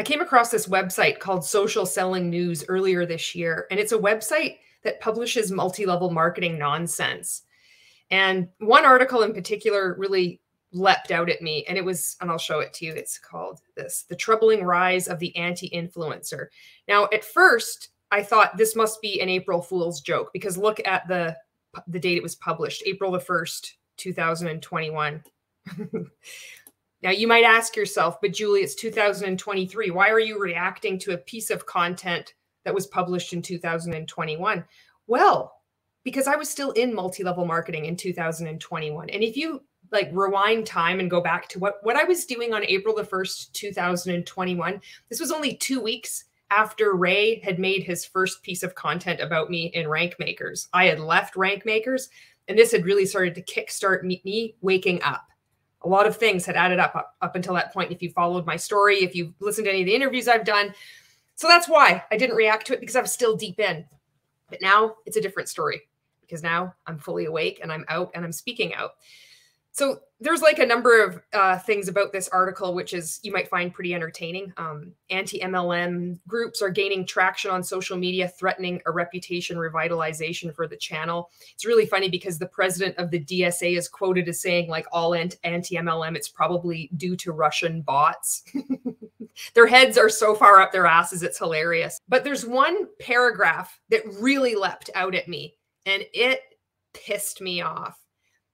I came across this website called Social Selling News earlier this year, and it's a website that publishes multi-level marketing nonsense. And one article in particular really leapt out at me, and I'll show it to you. It's called The Troubling Rise of the Anti-Influencer. Now, at first, I thought this must be an April Fool's joke, because look at the date it was published, April the 1st, 2021. Now, you might ask yourself, but Julie, it's 2023. Why are you reacting to a piece of content that was published in 2021? Well, because I was still in multi-level marketing in 2021. And if you rewind time and go back to what I was doing on April the 1st, 2021, this was only 2 weeks after Ray had made his first piece of content about me in Rank Makers. I had left Rank Makers, and this had really started to kickstart me waking up. A lot of things had added up until that point. If you followed my story, if you've listened to any of the interviews I've done. So that's why I didn't react to it, because I was still deep in. But now it's a different story, because now I'm fully awake and I'm out and I'm speaking out. So there's a number of things about this article, which you might find pretty entertaining. Anti-Mlm groups are gaining traction on social media, threatening a reputation revitalization for the channel. It's really funny because the president of the DSA is quoted as saying, all anti-Mlm, it's probably due to Russian bots. Their heads are so far up their asses, it's hilarious. But there's one paragraph that really leapt out at me, and it pissed me off,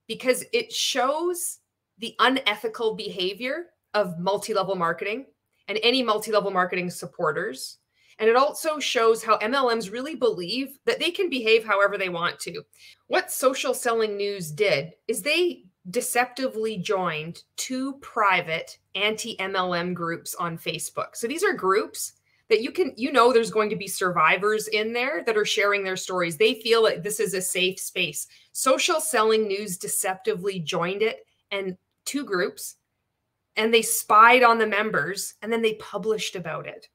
because it shows the unethical behavior of multi-level marketing and any multi-level marketing supporters. And it also shows how MLMs really believe that they can behave however they want to. What Social Selling News did is they deceptively joined 2 private anti-MLM groups on Facebook. So these are groups that there's going to be survivors in there that are sharing their stories. They feel that this is a safe space. Social Selling News deceptively joined it, and 2 groups, and they spied on the members, and then they published about it.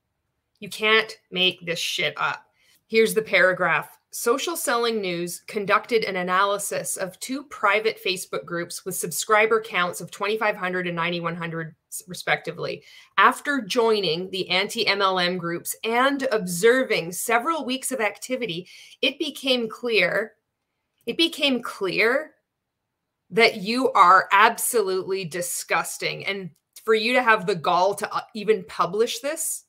You can't make this shit up. Here's the paragraph. Social Selling News conducted an analysis of 2 private Facebook groups with subscriber counts of 2,500 and 9,100 respectively. After joining the anti-MLM groups and observing several weeks of activity, it became clear that you are absolutely disgusting. And for you to have the gall to even publish this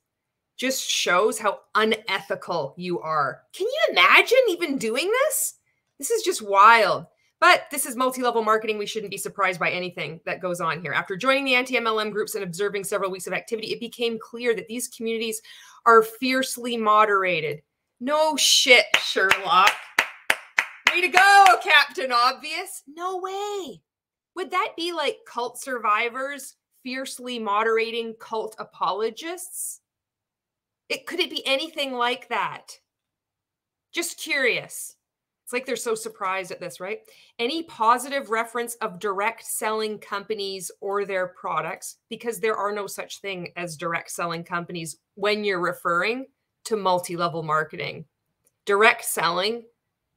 just shows how unethical you are. Can you imagine even doing this? This is just wild. But this is multi-level marketing. We shouldn't be surprised by anything that goes on here. After joining the anti-MLM groups and observing several weeks of activity, it became clear that these communities are fiercely moderated. No shit, Sherlock. Way to go, Captain Obvious. No way. Would that be like cult survivors fiercely moderating cult apologists? Could it be anything like that? Just curious. It's like they're so surprised at this, right? Any positive reference of direct selling companies or their products, because there are no such thing as direct selling companies when you're referring to multi-level marketing. Direct selling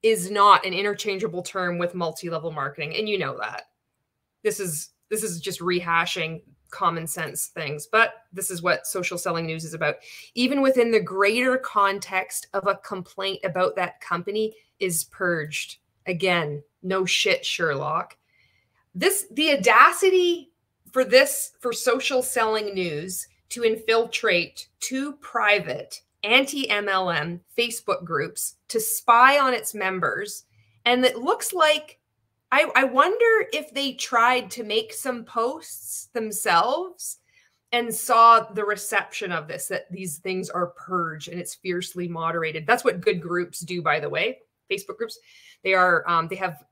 is not an interchangeable term with multi-level marketing, and you know that. This is just rehashing common sense things, but this is what Social Selling News is about. Even within the greater context of a complaint about that company is purged. Again, no shit, Sherlock. The audacity for Social Selling News to infiltrate 2 private anti-MLM Facebook groups to spy on its members. And it looks like, I wonder if they tried to make some posts themselves and saw the reception of this, that these things are purged and it's fiercely moderated. That's what good groups do, by the way. Facebook groups, they have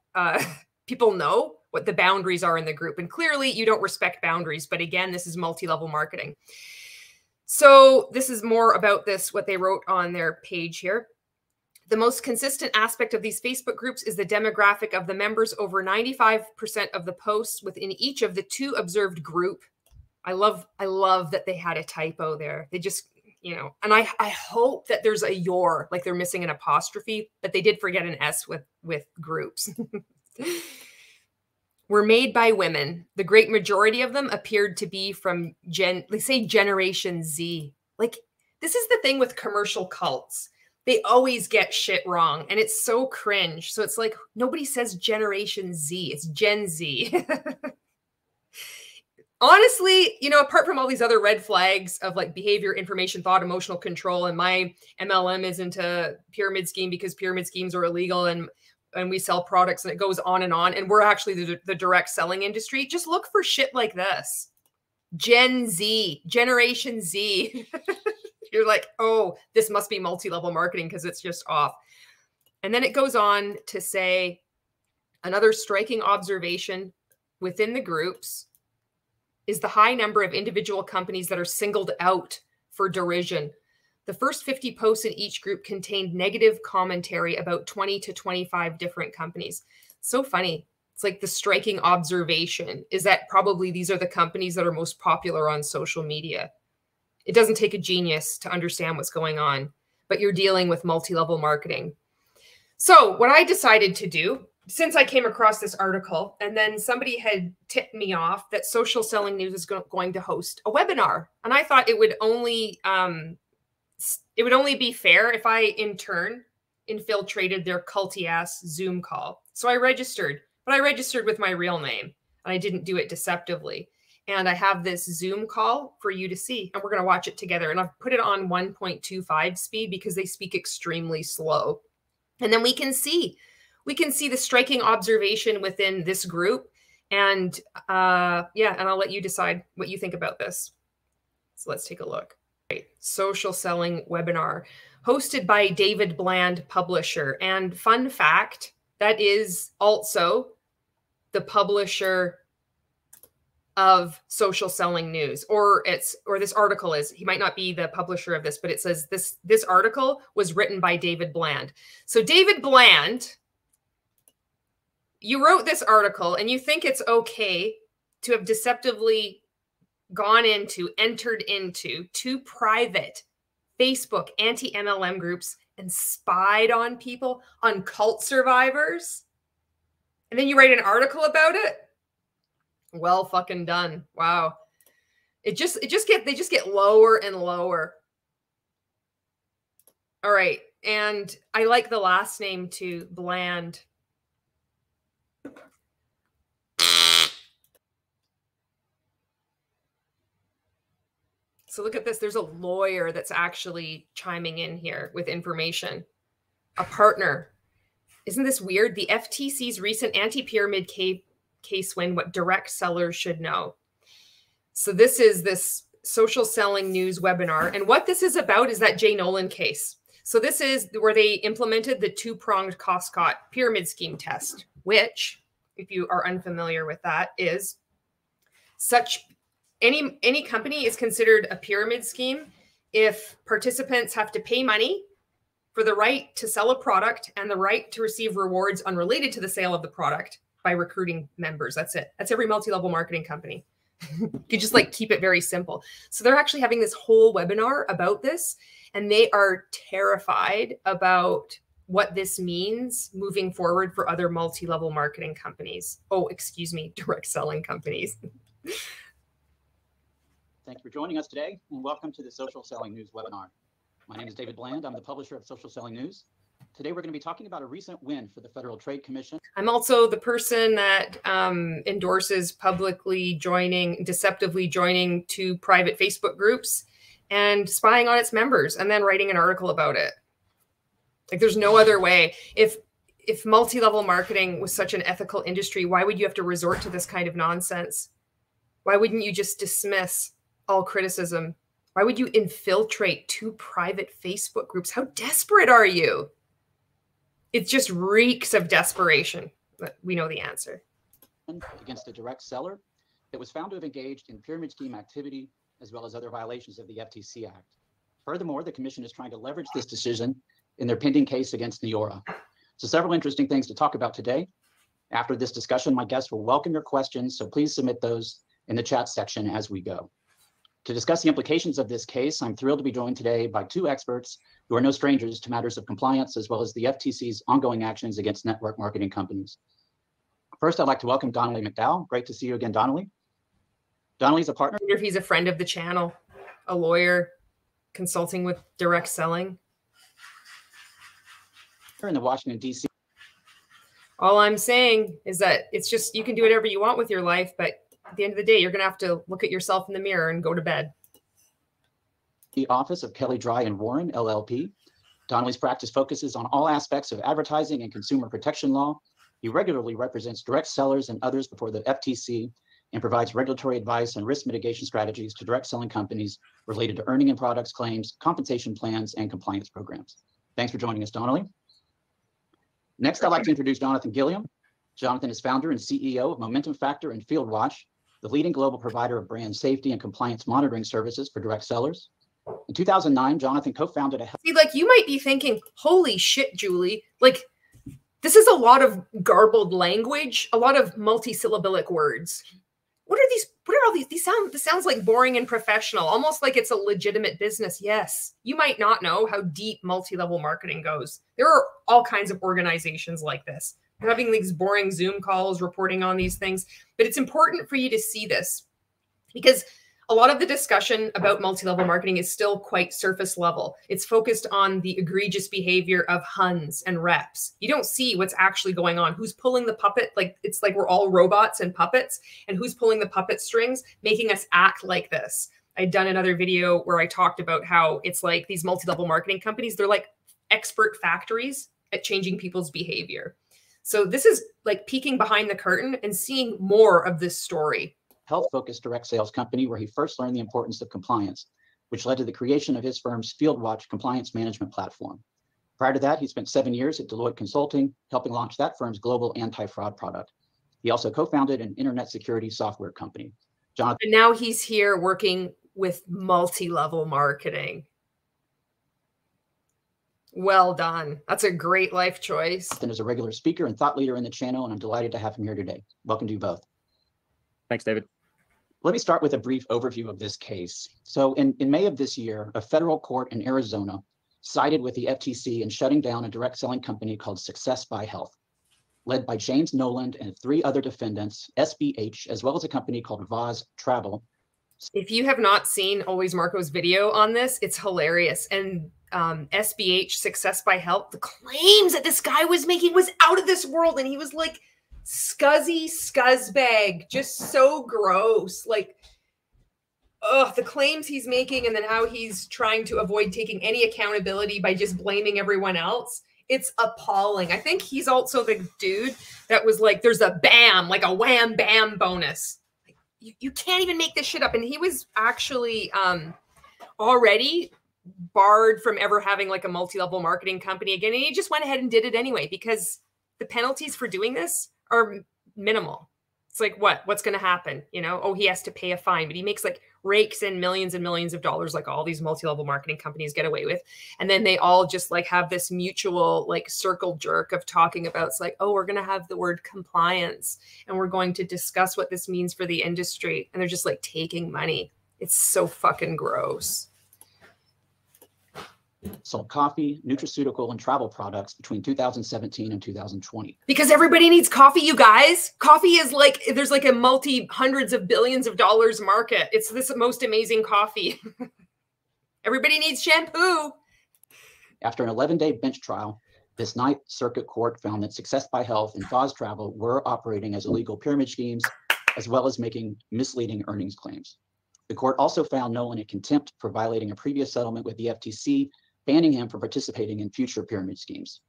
people know what the boundaries are in the group. And clearly you don't respect boundaries. But again, this is multi-level marketing. So this is more about what they wrote on their page here. The most consistent aspect of these Facebook groups is the demographic of the members. Over 95% of the posts within each of the 2 observed group. I love that they had a typo there. They just, and I hope that there's a your, like they're missing an apostrophe, but they did forget an S with groups. Were made by women. The great majority of them appeared to be from Generation Z. Like, this is the thing with commercial cults. They always get shit wrong, and it's so cringe. So it's like, nobody says Generation Z, it's Gen Z. Honestly, you know, apart from all these other red flags of like behavior, information, thought, emotional control, and my MLM isn't a pyramid scheme because pyramid schemes are illegal, and we sell products, and it goes on, and we're actually the direct selling industry. Just look for shit like this. Gen Z, Generation Z. You're like, oh, this must be multi-level marketing because it's just off. And then it goes on to say another striking observation within the groups is the high number of individual companies that are singled out for derision. The first 50 posts in each group contained negative commentary about 20 to 25 different companies. So funny. It's like the striking observation is that probably these are the companies that are most popular on social media. It doesn't take a genius to understand what's going on, but you're dealing with multi-level marketing. So what I decided to do, since I came across this article, and then somebody had tipped me off that Social Selling News is going to host a webinar, and I thought it would only be fair if I, in turn, infiltrated their culty ass Zoom call. So I registered, but I registered with my real name, and I didn't do it deceptively. And I have this Zoom call for you to see, and we're going to watch it together. And I've put it on 1.25 speed because they speak extremely slow. And then we can see the striking observation within this group. And yeah, and I'll let you decide what you think about this. So let's take a look. Right. Social Selling Webinar hosted by David Bland, publisher. And fun fact, that is also the publisher of Social Selling News, or this article is. He might not be the publisher of this, but it says this article was written by David Bland. So David Bland, you wrote this article, and you think it's okay to have deceptively entered into two private Facebook anti-MLM groups and spied on people, on cult survivors, and then you write an article about it? Well fucking done. Wow. They just get lower and lower. All right. And I like the last name too, Bland. So look at this. There's a lawyer that's actually chiming in here with information. A partner. Isn't this weird? The FTC's recent anti-pyramid case win, what direct sellers should know. So this is this Social Selling News webinar. And what this is about is that Jay Nolan case. So this is where they implemented the two-pronged cost-cut pyramid scheme test, which, if you are unfamiliar with that, is any company is considered a pyramid scheme if participants have to pay money for the right to sell a product and the right to receive rewards unrelated to the sale of the product by recruiting members. That's it. That's every multi-level marketing company. You just like keep it very simple. So they're actually having this whole webinar about this, and they are terrified about what this means moving forward for other multi-level marketing companies. Oh, excuse me, direct selling companies. Thank you for joining us today, and welcome to the Social Selling News webinar. My name is David Bland. I'm the publisher of Social Selling News. Today, we're going to be talking about a recent win for the Federal Trade Commission. I'm also the person that endorses publicly deceptively joining two private Facebook groups and spying on its members and then writing an article about it. Like, there's no other way. If multi-level marketing was such an ethical industry, why would you have to resort to this kind of nonsense? Why wouldn't you just dismiss all criticism? Why would you infiltrate two private Facebook groups? How desperate are you? It just reeks of desperation, but we know the answer. Against a direct seller that was found to have engaged in pyramid scheme activity, as well as other violations of the FTC Act. Furthermore, the commission is trying to leverage this decision in their pending case against Neora. So several interesting things to talk about today. After this discussion, my guests will welcome your questions, so please submit those in the chat section as we go. To discuss the implications of this case, I'm thrilled to be joined today by two experts who are no strangers to matters of compliance, as well as the FTC's ongoing actions against network marketing companies. First, I'd like to welcome Donnelly McDowell. Great to see you again, Donnelly. Donnelly's a partner. I wonder if he's a friend of the channel, a lawyer. consulting with direct selling? Here in the Washington, D.C. All I'm saying is that it's just, you can do whatever you want with your life, but at the end of the day, you're going to have to look at yourself in the mirror and go to bed. The office of Kelly Dry and Warren, LLP. Donnelly's practice focuses on all aspects of advertising and consumer protection law. He regularly represents direct sellers and others before the FTC and provides regulatory advice and risk mitigation strategies to direct selling companies related to earning and products claims, compensation plans, and compliance programs. Thanks for joining us, Donnelly. Next, I'd like to introduce Jonathan Gilliam. Jonathan is founder and CEO of Momentum Factor and FieldWatch, the leading global provider of brand safety and compliance monitoring services for direct sellers. In 2009, Jonathan co-founded a... See, like, you might be thinking, holy shit, Julie, like, this is a lot of garbled language, a lot of multisyllabic words. What are these? What are all these? This sounds like boring and professional, almost like it's a legitimate business. Yes, you might not know how deep multi-level marketing goes. There are all kinds of organizations like this. They're having these boring Zoom calls, reporting on these things, but it's important for you to see this because a lot of the discussion about multi-level marketing is still quite surface level. It's focused on the egregious behavior of Huns and reps. You don't see what's actually going on. Who's pulling the puppet? Like, it's like we're all robots and puppets, and who's pulling the puppet strings, making us act like this. I'd done another video where I talked about how it's like these multi-level marketing companies, they're like expert factories at changing people's behavior. So this is like peeking behind the curtain and seeing more of this story. Health-focused direct sales company where he first learned the importance of compliance, which led to the creation of his firm's FieldWatch compliance management platform. Prior to that, he spent 7 years at Deloitte Consulting, helping launch that firm's global anti-fraud product. He also co-founded an internet security software company. Jonathan. And now he's here working with multi-level marketing. Well done. That's a great life choice. Jonathan is a regular speaker and thought leader in the channel, and I'm delighted to have him here today. Welcome to you both. Thanks, David. Let me start with a brief overview of this case. So in May of this year, a federal court in Arizona sided with the FTC in shutting down a direct selling company called Success by Health, led by James Noland and 3 other defendants, SBH, as well as a company called Voz Travel. If you have not seen Always Marco's video on this, it's hilarious. And SBH, Success by Health, the claims that this guy was making was out of this world. And he was like, scuzzy scuzzbag, just so gross. Like, the claims he's making and then how he's trying to avoid taking any accountability by just blaming everyone else. It's appalling. I think he's also the dude that was like, there's a bam, like a wham bam bonus. Like, you can't even make this shit up. And he was actually already barred from ever having like a multi-level marketing company again. And he just went ahead and did it anyway, because the penalties for doing this are minimal. It's like, what's going to happen? You know, oh, he has to pay a fine, but he makes like rakes in millions and millions of dollars, like all these multi-level marketing companies get away with. And then they all just like have this mutual like circle jerk of talking about, it's like, oh, we're going to have the word compliance and we're going to discuss what this means for the industry. And they're just like taking money. It's so fucking gross. Sold coffee, nutraceutical, and travel products between 2017 and 2020. Because everybody needs coffee, you guys. Coffee is like, there's like a multi-hundreds of billions of dollars market. It's this most amazing coffee. Everybody needs shampoo. After an 11-day bench trial, this Ninth Circuit Court found that Success by Health and Voz Travel were operating as illegal pyramid schemes, as well as making misleading earnings claims. The court also found Nolan in contempt for violating a previous settlement with the FTC, banning him from participating in future pyramid schemes.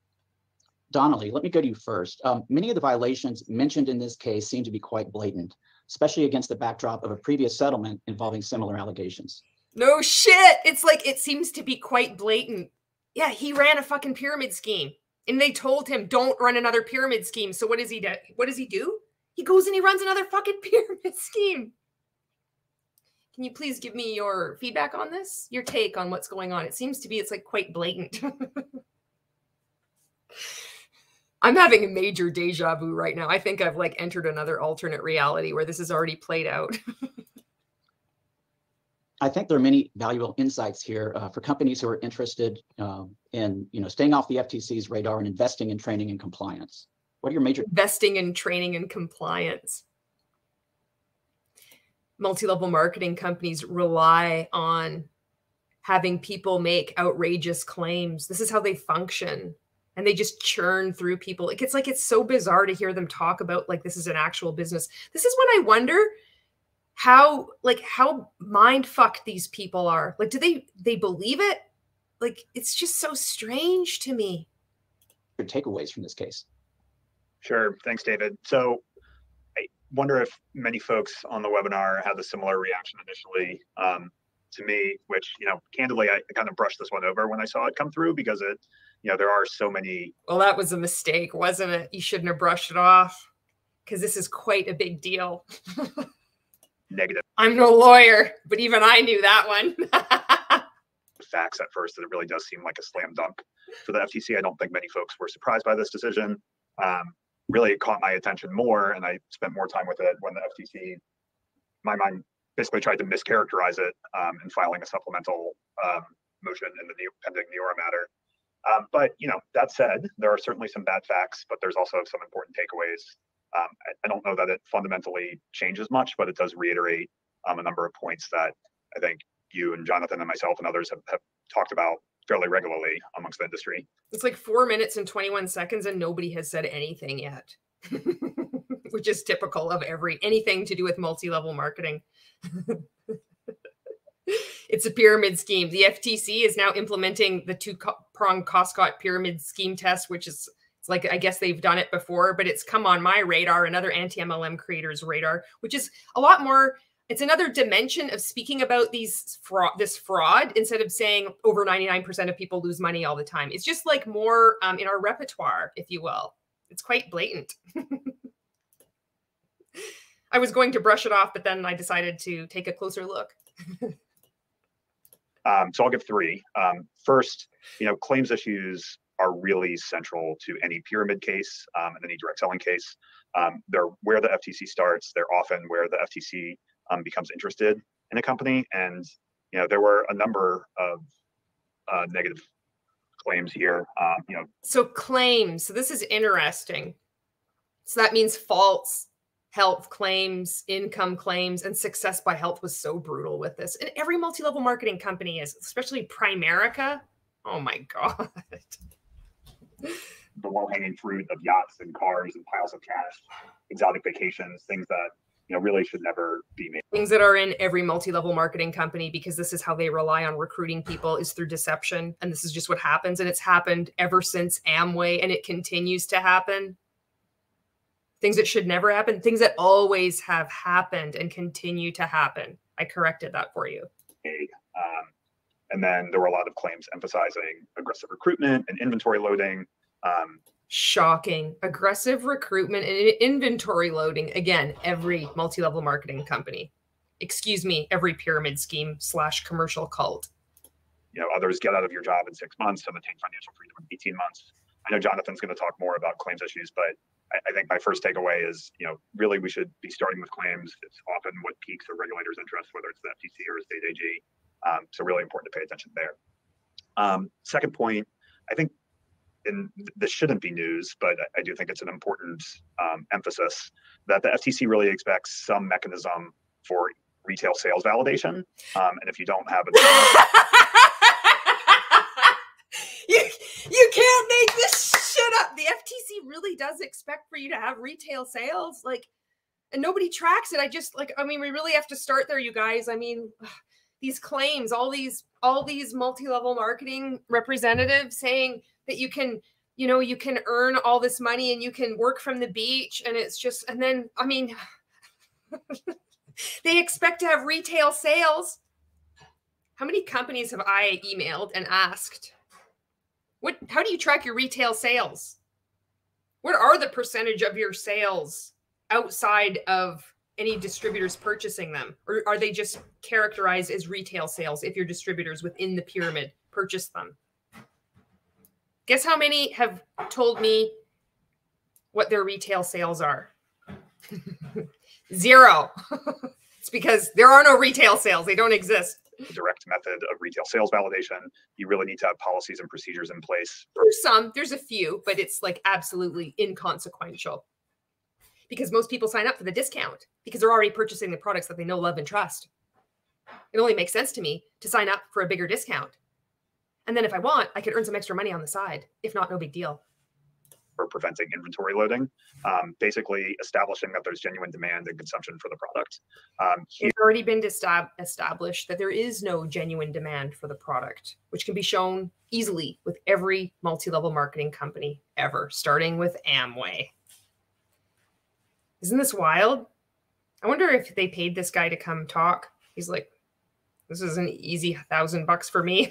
Donnelly, let me go to you first. Many of the violations mentioned in this case seem to be quite blatant, especially against the backdrop of a previous settlement involving similar allegations. No shit. It's like, it seems to be quite blatant. Yeah, he ran a fucking pyramid scheme and they told him, don't run another pyramid scheme. So what does he do? What does he do? He goes and he runs another fucking pyramid scheme. Can you please give me your feedback on this? Your take on what's going on? It seems to be, it's like quite blatant. I'm having a major deja vu right now. I think I've like entered another alternate reality where this is already played out. I think there are many valuable insights here for companies who are interested in staying off the FTC's radar and investing in training and compliance. What are your major... Investing in training and compliance. Multi-level marketing companies rely on having people make outrageous claims. This is how they function. And they just churn through people. It's like, it's so bizarre to hear them talk about like this is an actual business. This is when I wonder how mind fucked these people are. Like, do they believe it? Like, it's just so strange to me. Your takeaways from this case. Sure. Thanks, David. So I wonder if many folks on the webinar had a similar reaction initially to me, which, candidly, I kind of brushed this one over when I saw it come through because there are so many. Well, that was a mistake, wasn't it? You shouldn't have brushed it off because this is quite a big deal. Negative. I'm no lawyer, but even I knew that one. Facts at first that it really does seem like a slam dunk for the FTC. I don't think many folks were surprised by this decision. Really, it caught my attention more, and I spent more time with it when the FTC, in my mind, basically tried to mischaracterize it in filing a supplemental motion in the pending Neora matter. But that said, there are certainly some bad facts, but there's also some important takeaways. I don't know that it fundamentally changes much, but it does reiterate a number of points that I think you and Jonathan and myself and others have talked about fairly regularly amongst the industry. It's like 4 minutes and 21 seconds and nobody has said anything yet, which is typical of anything to do with multi-level marketing. It's a pyramid scheme. The FTC is now implementing the two-pronged Costco pyramid scheme test, which is, it's like, I guess they've done it before, but it's come on my radar and other anti-MLM creators' radar, which is a lot more. It's another dimension of speaking about this fraud instead of saying over 99% of people lose money all the time. It's just like more in our repertoire, if you will. It's quite blatant. I was going to brush it off, but then I decided to take a closer look. So I'll give three. First, claims issues are really central to any pyramid case and any direct selling case. They're where the FTC starts. They're often where the FTC becomes interested in a company. And, there were a number of negative claims here. So claims. So this is interesting. So that means false health claims, income claims, and Success by Health was so brutal with this. And every multi-level marketing company is, especially Primerica. Oh my God. The low-hanging fruit of yachts and cars and piles of cash, exotic vacations, things that really should never be made. Things that are in every multi-level marketing company, because this is how they rely on recruiting people, is through deception. And this is just what happens. And it's happened ever since Amway, and it continues to happen. Things that should never happen, things that always have happened and continue to happen. I corrected that for you. And then there were a lot of claims emphasizing aggressive recruitment and inventory loading. Shocking. Aggressive recruitment and inventory loading. Again, every multi-level marketing company. Excuse me, every pyramid scheme / commercial cult. Others get out of your job in 6 months and attain financial freedom in 18 months. I know Jonathan's going to talk more about claims issues, but I think my first takeaway is, really we should be starting with claims. It's often what piques a regulator's interest, whether it's the FTC or a state AG. So really important to pay attention there. Second point, I think, and this shouldn't be news, but I do think it's an important emphasis that the FTC really expects some mechanism for retail sales validation. And if you don't have it, you can't make this shit up. The FTC really does expect for you to have retail sales, and nobody tracks it. We really have to start there, you guys. These claims, all these multi-level marketing representatives saying that you can earn all this money and you can work from the beach, and it's just, and then, they expect to have retail sales. How many companies have I emailed and asked, how do you track your retail sales? What are the percentage of your sales outside of any distributors purchasing them? Or are they just characterized as retail sales if your distributors within the pyramid purchase them? Guess how many have told me what their retail sales are? 0. It's because there are no retail sales. They don't exist. Direct method of retail sales validation. You really need to have policies and procedures in place. There's a few, but it's absolutely inconsequential, because most people sign up for the discount because they're already purchasing the products that they know, love, and trust. It only makes sense to me to sign up for a bigger discount. And then if I want, I could earn some extra money on the side. If not, no big deal. For preventing inventory loading, basically establishing that there's genuine demand and consumption for the product. It's already been established that there is no genuine demand for the product, which can be shown easily with every multi-level marketing company ever, starting with Amway. Isn't this wild? I wonder if they paid this guy to come talk. He's like, this is an easy $1,000 for me.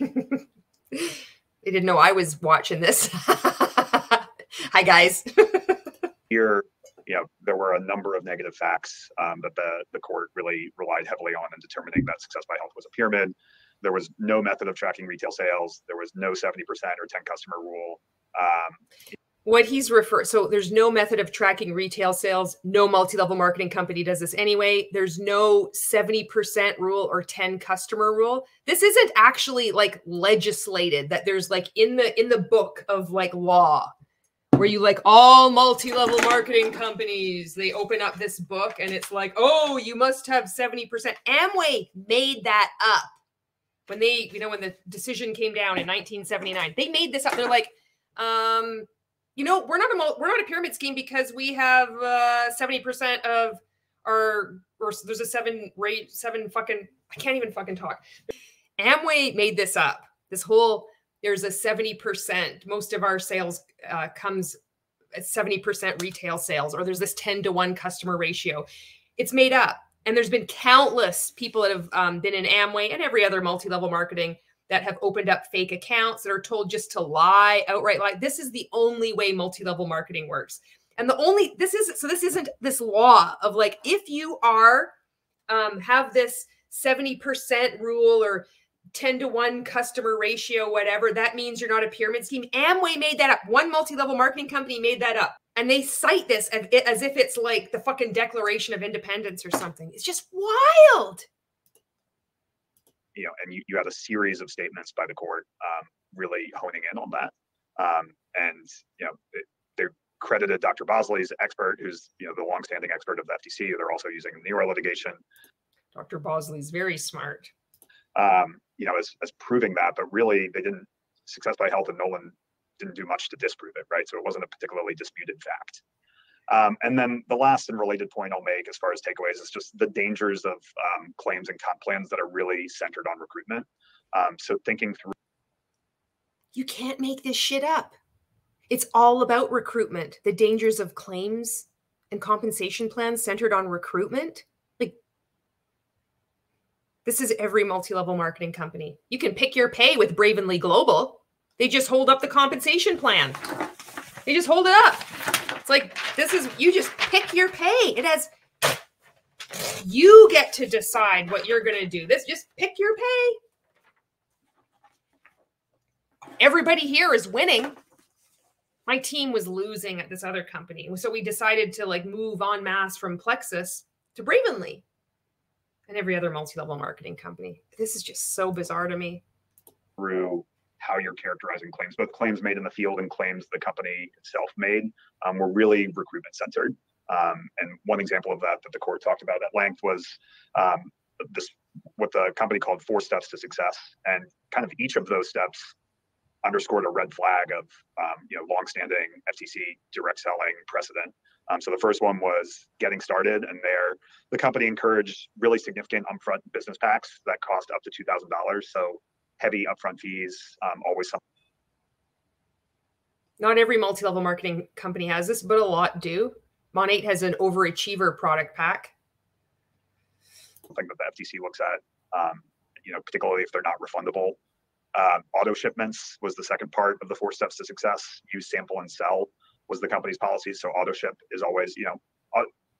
They didn't know I was watching this. Hi, guys. Here, there were a number of negative facts that the court really relied heavily on in determining that Success by Health was a pyramid. There was no method of tracking retail sales. There was no 70% or 10 customer rule. What he's so there's no method of tracking retail sales. No multi-level marketing company does this anyway. There's no 70% rule or 10 customer rule. This isn't actually like legislated, that there's like in the book of like law where you like all multi-level marketing companies, they open up this book and it's like, oh, you must have 70%. Amway made that up when they, when the decision came down in 1979. They made this up. They're like, we're not a pyramid scheme because we have 70% of our, or there's a seven fucking, I can't even fucking talk. Amway made this up. There's a 70%. Most of our sales comes at 70% retail sales, or there's this 10-to-1 customer ratio. It's made up. And there's been countless people that have been in Amway and every other multi-level marketing that have opened up fake accounts that are told just to lie, outright lie. This is the only way multi-level marketing works. And this isn't this law of like, if you are, have this 70% rule or 10-to-1 customer ratio, whatever, that means you're not a pyramid scheme. Amway made that up. One multi-level marketing company made that up. And they cite this as if it's like the fucking Declaration of Independence or something. It's just wild. And you had a series of statements by the court really honing in on that. They credited Dr. Bosley's expert, who's the longstanding expert of the FTC. They're also using Nero litigation. Dr. Bosley's very smart. As proving that, but really they didn't. Success by Health and Nolan didn't do much to disprove it, right? So it wasn't a particularly disputed fact. And then the last and related point I'll make as far as takeaways is just the dangers of claims and comp plans that are really centered on recruitment. So thinking through. You can't make this shit up. It's all about recruitment. The dangers of claims and compensation plans centered on recruitment. Like, this is every multi-level marketing company. You can pick your pay with Bravenly Global. They just hold up the compensation plan. They just hold it up. It's like, you just pick your pay. You get to decide what you're going to do. Just pick your pay. Everybody here is winning. My team was losing at this other company. So we decided to move en masse from Plexus to Bravenly and every other multi-level marketing company. This is just so bizarre to me. Through how you're characterizing claims, both claims made in the field and claims the company itself made, were really recruitment centered. And one example of that the court talked about at length was what the company called 4 steps to success. And kind of each of those steps underscored a red flag of longstanding FTC direct selling precedent. So the first one was getting started, and there the company encouraged really significant upfront business packs that cost up to $2,000. So heavy upfront fees, always something. Not every multi-level marketing company has this, but a lot do. Mon8 has an overachiever product pack. Something that the FTC looks at, particularly if they're not refundable. Auto shipments was the second part of the 4 steps to success. Use, sample, and sell was the company's policy. So auto ship is always,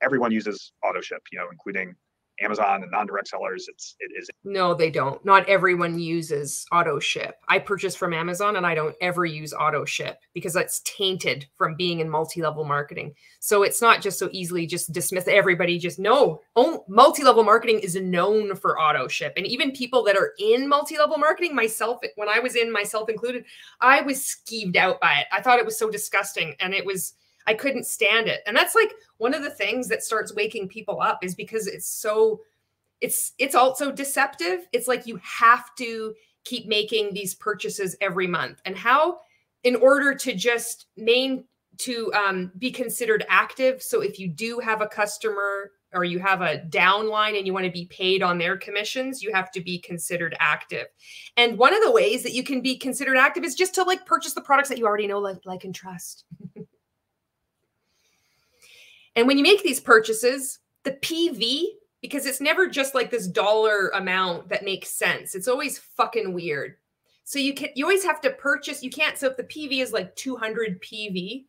everyone uses auto ship, including Amazon and non-direct sellers. It is. No, they don't. Not everyone uses auto ship. I purchase from Amazon and I don't ever use auto ship because that's tainted from being in multi-level marketing. So it's not just so easily just dismiss everybody. Multi-level marketing is known for auto ship. And even people that are in multi-level marketing, myself, when I was in, myself included, I was skeeved out by it. I thought it was so disgusting, and I couldn't stand it. And that's one of the things that starts waking people up, is because it's It's also deceptive. It's like you have to keep making these purchases every month. And how, in order to just be considered active. So if you do have a customer or you have a downline and you want to be paid on their commissions, you have to be considered active. And one of the ways that you can be considered active is just to like purchase the products that you already know, like and trust. And when you make these purchases, the PV, because it's never just like this dollar amount that makes sense. It's always fucking weird. So you always have to purchase. You can't. So if the PV is like 200 PV,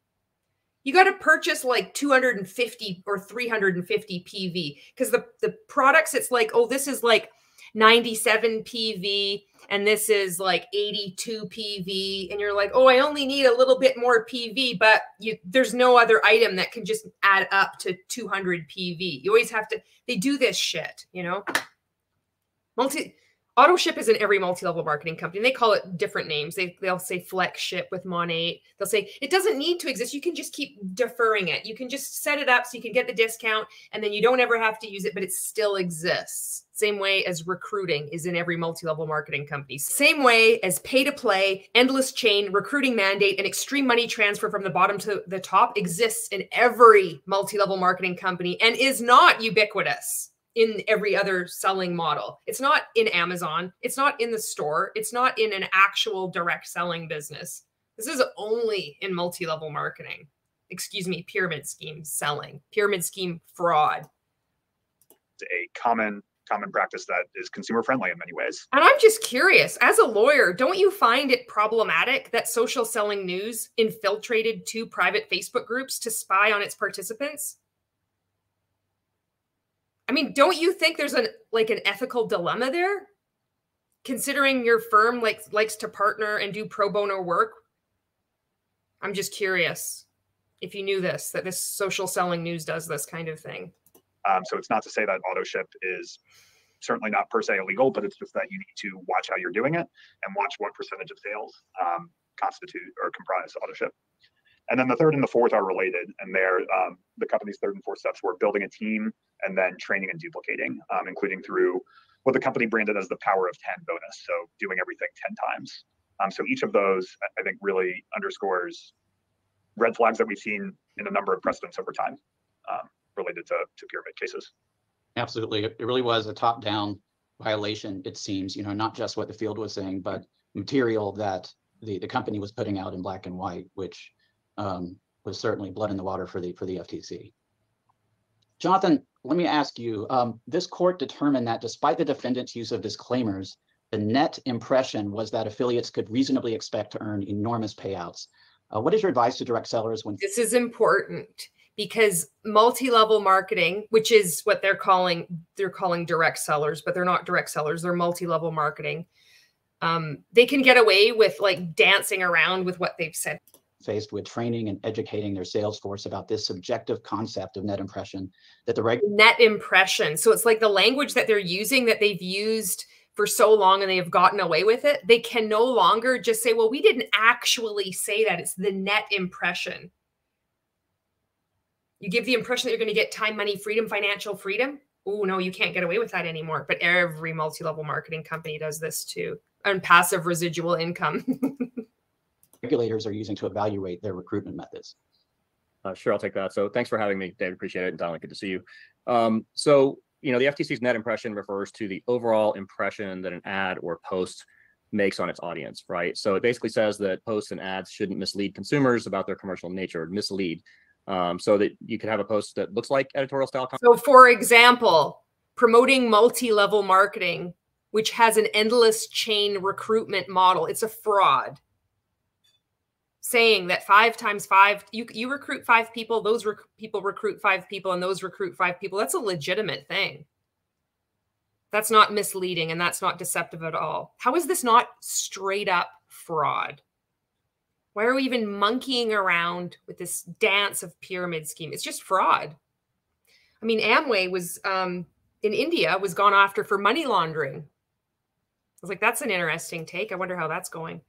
you got to purchase like 250 or 350 PV, because the products, it's like, oh, this is like 97 PV and this is like 82 PV. And you're like, oh, I only need a little bit more PV, but there's no other item that can just add up to 200 PV. You always have to, they do this shit, you know? Auto ship is in every multi-level marketing company. They call it different names. They'll say flex ship with Monate. They'll say it doesn't need to exist. You can just keep deferring it. You can just set it up so you can get the discount and then you don't ever have to use it, but it still exists. Same way as recruiting is in every multi-level marketing company. Same way as pay to play, endless chain, recruiting mandate, and extreme money transfer from the bottom to the top exists in every multi-level marketing company and is not ubiquitous in every other selling model. It's not in Amazon. It's not in the store. It's not in an actual direct selling business. This is only in multi-level marketing. Excuse me, pyramid scheme selling, pyramid scheme fraud. It's a common practice that is consumer friendly in many ways. And I'm just curious, as a lawyer, don't you find it problematic that Social Selling News infiltrated 2 private Facebook groups to spy on its participants? I mean, don't you think there's an ethical dilemma there? Considering your firm likes to partner and do pro bono work? I'm just curious if you knew this, that this Social Selling News does this kind of thing. So it's not to say that auto ship is certainly not per se illegal, but it's just that you need to watch how you're doing it and watch what percentage of sales constitute or comprise auto ship. And then the third and the fourth are related, and they're the company's third and fourth steps were building a team and then training and duplicating, including through what the company branded as the power of 10 bonus. So doing everything 10 times. So each of those, I think, really underscores red flags that we've seen in a number of precedents over time related to pyramid cases. Absolutely. It really was a top-down violation, it seems, not just what the field was saying, but material that the company was putting out in black and white, which was certainly blood in the water for the FTC. Jonathan, let me ask you, this court determined that despite the defendant's use of disclaimers, the net impression was that affiliates could reasonably expect to earn enormous payouts. What is your advice to direct sellers when— This is important because multi-level marketing, which is what they're calling direct sellers, but they're not direct sellers, they're multi-level marketing. They can get away with like dancing around with what they've said. Faced with training and educating their sales force about this subjective concept of net impression that the net impression. So it's like the language that they're using that they've used for so long and they have gotten away with it. They can no longer just say, well, we didn't actually say that. It's the net impression. You give the impression that you're going to get time, money, freedom, financial freedom. Oh, no, you can't get away with that anymore. But every multi-level marketing company does this too. And passive residual income. Regulators are using to evaluate their recruitment methods. Sure, I'll take that. So thanks for having me, David. Appreciate it. And Donald, good to see you. So, the FTC's net impression refers to the overall impression that an ad or post makes on its audience, right? So it basically says that posts and ads shouldn't mislead consumers about their commercial nature, mislead, so that you could have a post that looks like editorial style content. So for example, promoting multi-level marketing, which has an endless chain recruitment model, it's a fraud. Saying that 5 times 5, you recruit 5 people, those people recruit 5 people, and those recruit 5 people. That's a legitimate thing. That's not misleading, and that's not deceptive at all. How is this not straight up fraud? Why are we even monkeying around with this dance of pyramid scheme? It's just fraud. I mean, Amway was in India was gone after for money laundering. I was like, that's an interesting take. I wonder how that's going.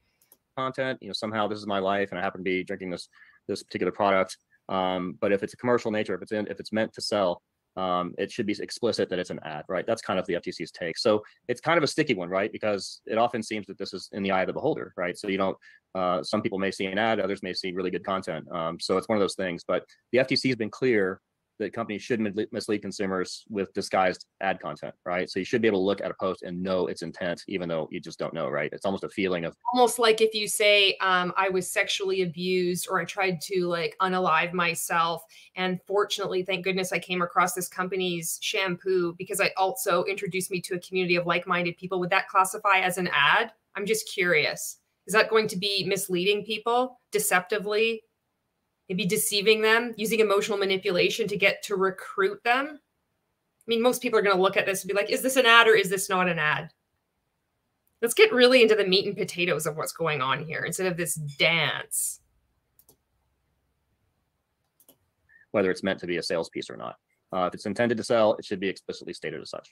Content, somehow this is my life and I happen to be drinking this particular product. But if it's a commercial nature, if it's meant to sell, it should be explicit that it's an ad, right? That's kind of the FTC's take. So it's kind of a sticky one, right? Because it often seems that this is in the eye of the beholder, right? So you don't, some people may see an ad, others may see really good content. So it's one of those things, but the FTC has been clear that companies shouldn't mislead consumers with disguised ad content, right? So you should be able to look at a post and know its intent, even though you just don't know, right? It's almost a feeling of almost like if you say, I was sexually abused, or I tried to like unalive myself. And fortunately, thank goodness I came across this company's shampoo because it also introduced me to a community of like-minded people. Would that classify as an ad? I'm just curious. Is that going to be misleading people deceptively? Maybe deceiving them, using emotional manipulation to get to recruit them? I mean, most people are going to look at this and be like, is this an ad or is this not an ad? Let's get really into the meat and potatoes of what's going on here instead of this dance. whether it's meant to be a sales piece or not. If it's intended to sell, it should be explicitly stated as such.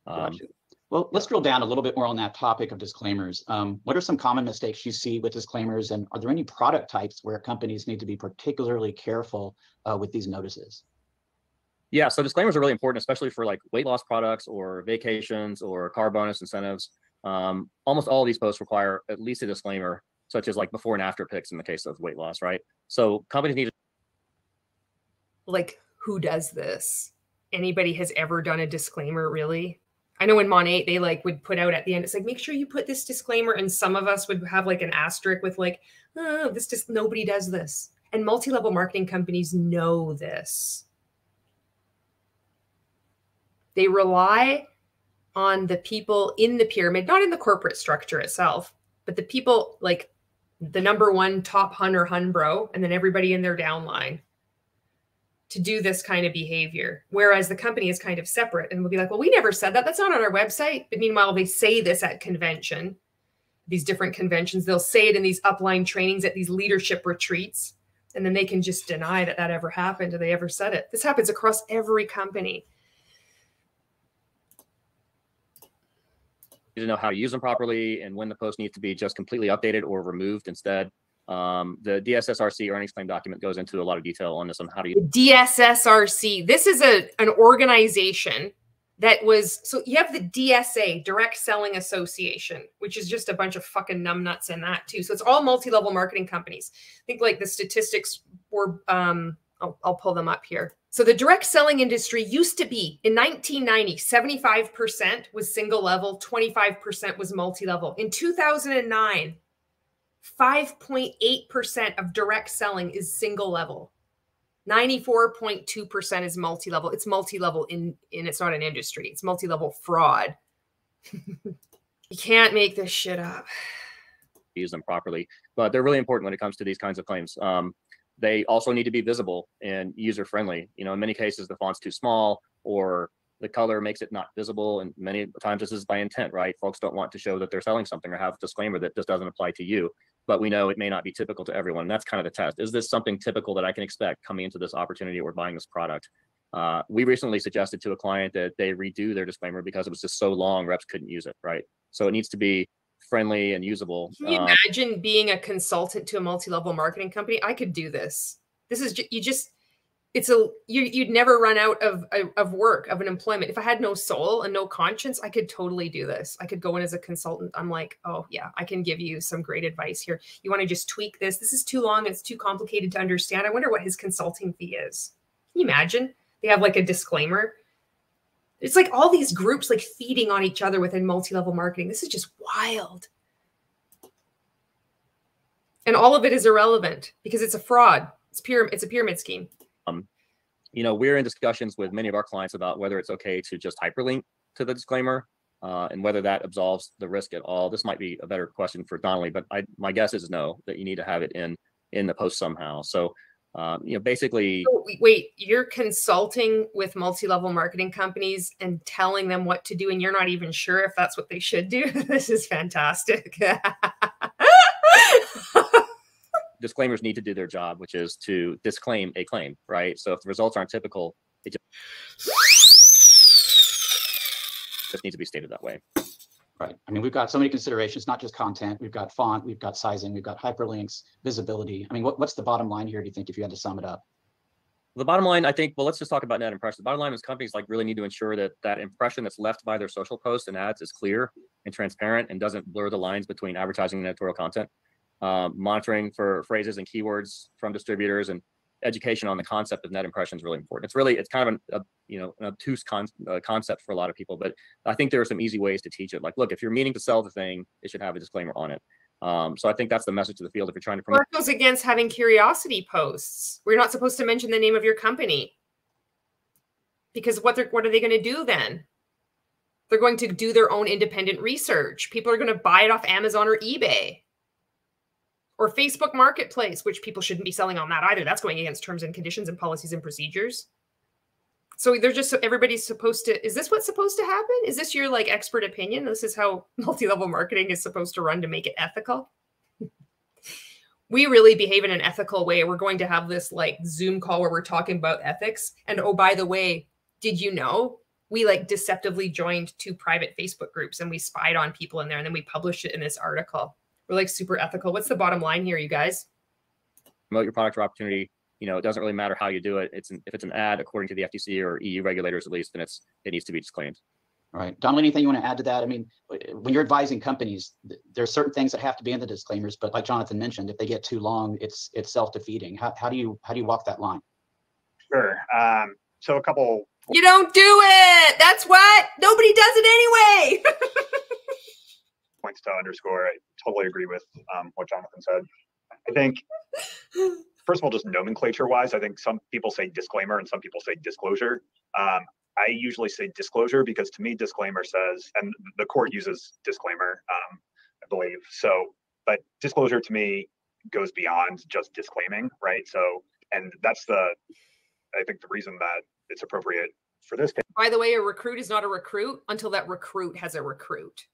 Gotcha. Well, let's drill down a little bit more on that topic of disclaimers. What are some common mistakes you see with disclaimers, and are there any product types where companies need to be particularly careful with these notices? Yeah, so disclaimers are really important, especially for like weight loss products or vacations or car bonus incentives. Almost all of these posts require at least a disclaimer, such as like before and after pics in the case of weight loss, right? So companies need to. Like, who does this? Anybody has ever done a disclaimer, really? I know in Mon8, they like would put out at the end, it's like, make sure you put this disclaimer. And some of us would have like an asterisk with like, oh, this just, nobody does this. And multi-level marketing companies know this. They rely on the people in the pyramid, not in the corporate structure itself, but the people like the number one top hun or hun bro, and then everybody in their downline to do this kind of behavior. Whereas the company is kind of separate and will be like, well, we never said that. That's not on our website. But meanwhile, they say this at convention, these different conventions. They'll say it in these upline trainings at these leadership retreats. And then they can just deny that that ever happened or they ever said it. This happens across every company. To know how to use them properly and when the post needs to be just completely updated or removed instead. The DSSRC earnings claim document goes into a lot of detail on this, on how to use DSSRC. This is an organization that was, so you have the DSA, Direct Selling Association, which is just a bunch of fucking numbnuts in that too. So it's all multi-level marketing companies. I think like the statistics were, I'll pull them up here. So the direct selling industry used to be, in 1990, 75% was single level, 25% was multi-level. In 2009, 5.8% of direct selling is single level. 94.2% is multi-level. It's multi-level in it's not an industry. It's multi-level fraud. You can't make this shit up. Use them properly, but they're really important when it comes to these kinds of claims. They also need to be visible and user-friendly. You know, in many cases, the font's too small or the color makes it not visible. And many times this is by intent, right? Folks don't want to show that they're selling something or have a disclaimer that just doesn't apply to you. But we know it may not be typical to everyone. And that's kind of the test. Is this something typical that I can expect coming into this opportunity or buying this product? We recently suggested to a client that they redo their disclaimer because it was just so long, reps couldn't use it, right? So it needs to be friendly and usable. Can you imagine being a consultant to a multi-level marketing company? I could do this. This is you'd never run out of work, of an employment. If I had no soul and no conscience, I could totally do this. I could go in as a consultant. I'm like, oh yeah, I can give you some great advice here. You want to just tweak this? This is too long. It's too complicated to understand. I wonder what his consulting fee is. Can you imagine? They have like a disclaimer. It's like all these groups like feeding on each other within multi-level marketing. This is just wild. And all of it is irrelevant because it's a fraud. It's a pyramid scheme. You know, we're in discussions with many of our clients about whether it's okay to just hyperlink to the disclaimer and whether that absolves the risk at all. This might be a better question for Donnelly, but my guess is no, that you need to have it in the post somehow. So, you know, basically. So, wait, you're consulting with multi-level marketing companies and telling them what to do, and you're not even sure if that's what they should do? This is fantastic. Disclaimers need to do their job, which is to disclaim a claim, right? So if the results aren't typical, it just needs to be stated that way. Right. I mean, we've got so many considerations, not just content. We've got font, we've got sizing, we've got hyperlinks, visibility. I mean, what's the bottom line here, do you think, if you had to sum it up? The bottom line, I think, well, let's just talk about net impressions. The bottom line is companies like really need to ensure that that impression that's left by their social posts and ads is clear and transparent and doesn't blur the lines between advertising and editorial content. Monitoring for phrases and keywords from distributors and education on the concept of net impressions is really important. It's kind of an obtuse concept for a lot of people, but I think there are some easy ways to teach it. Like, look, if you're meaning to sell the thing, it should have a disclaimer on it. So I think that's the message to the field if you're trying to promote. Or it goes against having curiosity posts. We're not supposed to mention the name of your company. Because what are they going to do then? They're going to do their own independent research. People are going to buy it off Amazon or eBay. Or Facebook Marketplace, which people shouldn't be selling on that either. That's going against terms and conditions and policies and procedures. So they're just, everybody's supposed to, is this what's supposed to happen? Is this your like expert opinion? This is how multi-level marketing is supposed to run to make it ethical? We really behave in an ethical way. We're going to have this like Zoom call where we're talking about ethics. And oh, by the way, did you know we like deceptively joined 2 private Facebook groups and we spied on people in there and then we published it in this article. We're like super ethical. What's the bottom line here, you guys? Promote your product or opportunity. You know, it doesn't really matter how you do it. If it's an ad, according to the FTC or EU regulators, at least, then it needs to be disclaimed. All right. Donald, anything you want to add to that? I mean, when you're advising companies, there are certain things that have to be in the disclaimers, but like Jonathan mentioned, if they get too long, it's self-defeating. How do you walk that line? Sure. So a couple. You don't do it. That's what. Nobody does it anyway. Points to underscore. I totally agree with what Jonathan said. I think, first of all, just nomenclature wise, I think some people say disclaimer and some people say disclosure. I usually say disclosure because to me, disclaimer says, and the court uses disclaimer, I believe. So, but disclosure to me goes beyond just disclaiming, right? So, and that's I think the reason that it's appropriate for this case. By the way, a recruit is not a recruit until that recruit has a recruit.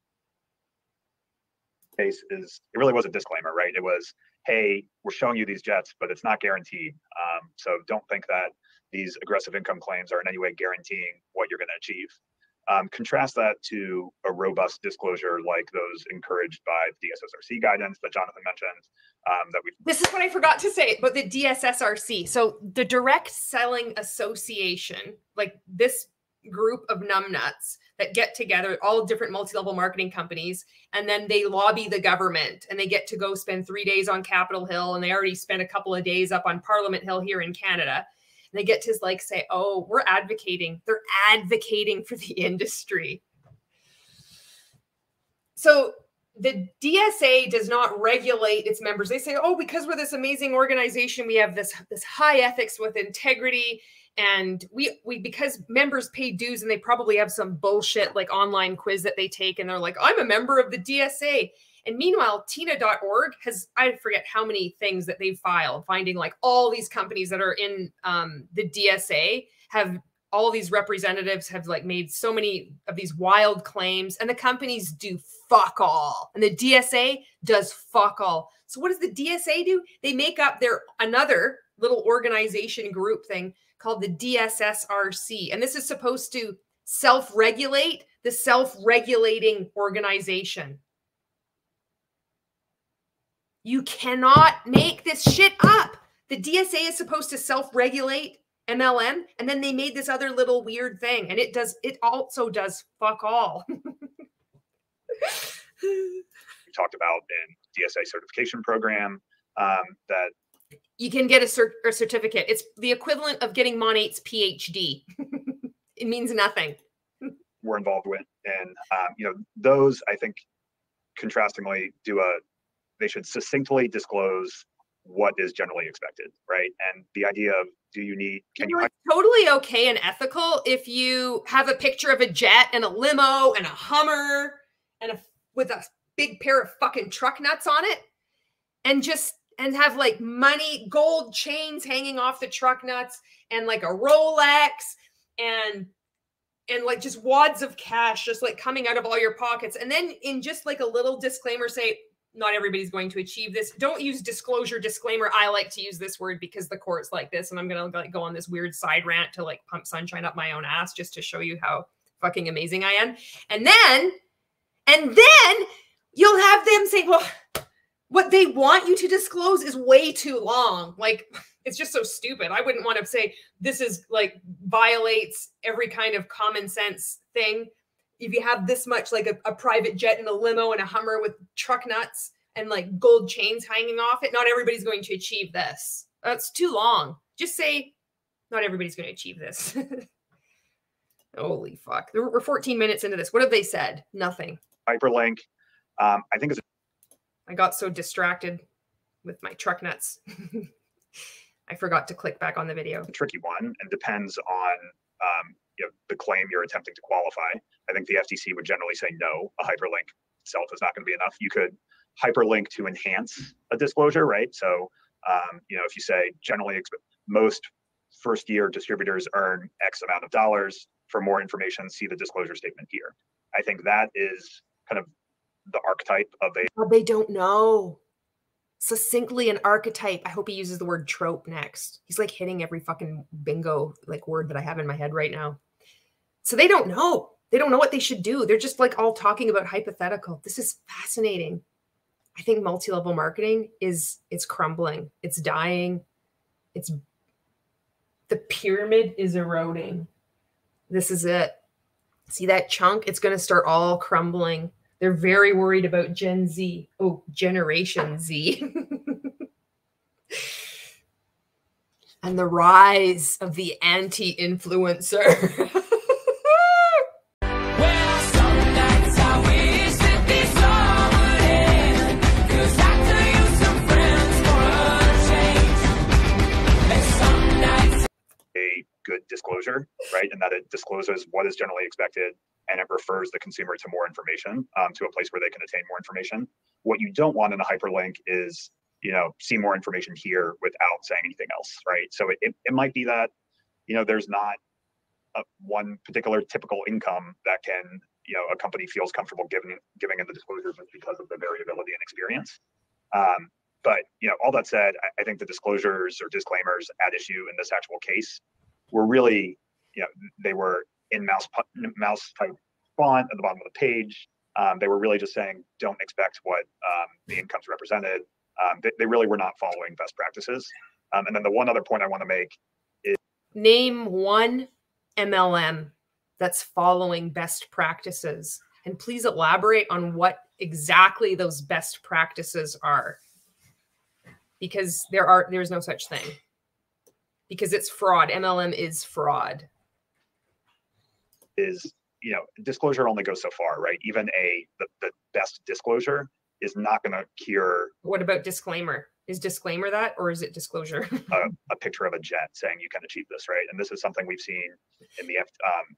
Case is, it really was a disclaimer, right? It was, hey, we're showing you these jets, but it's not guaranteed. So don't think that these aggressive income claims are in any way guaranteeing what you're going to achieve. Contrast that to a robust disclosure like those encouraged by DSSRC guidance that Jonathan mentioned. This is what I forgot to say about the DSSRC. So the Direct Selling Association, like this group of numbnuts that get together, all different multi-level marketing companies, and then they lobby the government and they get to go spend 3 days on Capitol Hill, and they already spent a couple of days up on Parliament Hill here in Canada. And they get to like say, oh, we're advocating. They're advocating for the industry. So the DSA does not regulate its members. They say, oh, because we're this amazing organization, we have this high ethics with integrity. And we because members pay dues and they probably have some bullshit like online quiz that they take and they're like, I'm a member of the DSA. And meanwhile, Tina.org has, I forget how many things that they've filed, finding like all these companies that are in the DSA have, all these representatives have like made so many of these wild claims and the companies do fuck all. And the DSA does fuck all. So what does the DSA do? They make up another little organization group thing called the DSSRC. And this is supposed to self-regulate the self-regulating organization. You cannot make this shit up. The DSA is supposed to self-regulate MLM, and then they made this other little weird thing, and it also does fuck all. We talked about in DSA certification program that you can get a certificate. It's the equivalent of getting Monate's PhD. It means nothing. We're involved with, and those I think, contrastingly, they should succinctly disclose what is generally expected, right? And the idea of it's totally okay and ethical if you have a picture of a jet and a limo and a Hummer and with a big pair of fucking truck nuts on it, and have like money, gold chains hanging off the truck nuts and like a Rolex and like just wads of cash just like coming out of all your pockets. And then in just like a little disclaimer, say, not everybody's going to achieve this. Don't use disclosure, disclaimer. I like to use this word because the court's like this. And I'm going to like go on this weird side rant to like pump sunshine up my own ass just to show you how fucking amazing I am. And then you'll have them say, well, what they want you to disclose is way too long. Like, it's just so stupid. I wouldn't want to say this is like violates every kind of common sense thing. If you have this much, like a private jet and a limo and a Hummer with truck nuts and like gold chains hanging off it, not everybody's going to achieve this. That's too long. Just say, not everybody's going to achieve this. Holy fuck. We're 14 minutes into this. What have they said? Nothing. Hyperlink, I think is. I got so distracted with my truck nuts. I forgot to click back on the video. A tricky one and depends on the claim you're attempting to qualify. I think the FTC would generally say no, a hyperlink itself is not going to be enough. You could hyperlink to enhance a disclosure, right? So, if you say generally most first-year distributors earn X amount of dollars, for more information, see the disclosure statement here. I think that is kind of the archetype of a. Well, they don't know. Succinctly an archetype. I hope he uses the word trope next. He's like hitting every fucking bingo like word that I have in my head right now. So they don't know. They don't know what they should do. They're just like all talking about hypothetical. This is fascinating. I think multi-level marketing it's crumbling. It's dying. The pyramid is eroding. This is it. See that chunk? It's going to start all crumbling. They're very worried about Gen Z. Oh, Generation Z. And the rise of the anti-influencer. A good disclosure, right? And that it discloses what is generally expected and it refers the consumer to more information, to a place where they can attain more information. What you don't want in a hyperlink is, see more information here without saying anything else, right? So it might be that, there's not one particular typical income that can, a company feels comfortable giving in the disclosure just because of the variability and experience. But all that said, I think the disclosures or disclaimers at issue in this actual case were really, they were in mouse type font at the bottom of the page. They were really just saying, don't expect what the incomes represented. They really were not following best practices. And then the one other point I want to make is name one MLM that's following best practices. And please elaborate on what exactly those best practices are. Because there's no such thing. Because it's fraud. MLM is fraud. Disclosure only goes so far, right? Even the best disclosure is not going to cure. What about disclaimer? Is disclaimer that, or is it disclosure? a picture of a jet saying you can achieve this, right? And this is something we've seen in the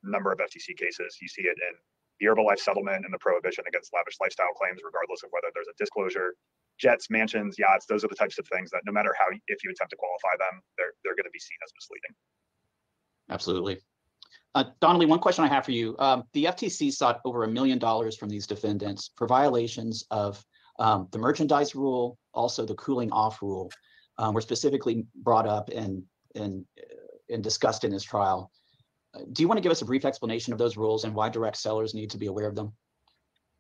number of FTC cases. You see it in the Herbalife settlement and the prohibition against lavish lifestyle claims, regardless of whether there's a disclosure. Jets, mansions, yachts, those are the types of things that no matter if you attempt to qualify them, they're going to be seen as misleading. Absolutely. Donnelly, one question I have for you. The FTC sought over $1 million from these defendants for violations of the merchandise rule, also the cooling off rule, were specifically brought up and discussed in this trial. Do you want to give us a brief explanation of those rules and why direct sellers need to be aware of them?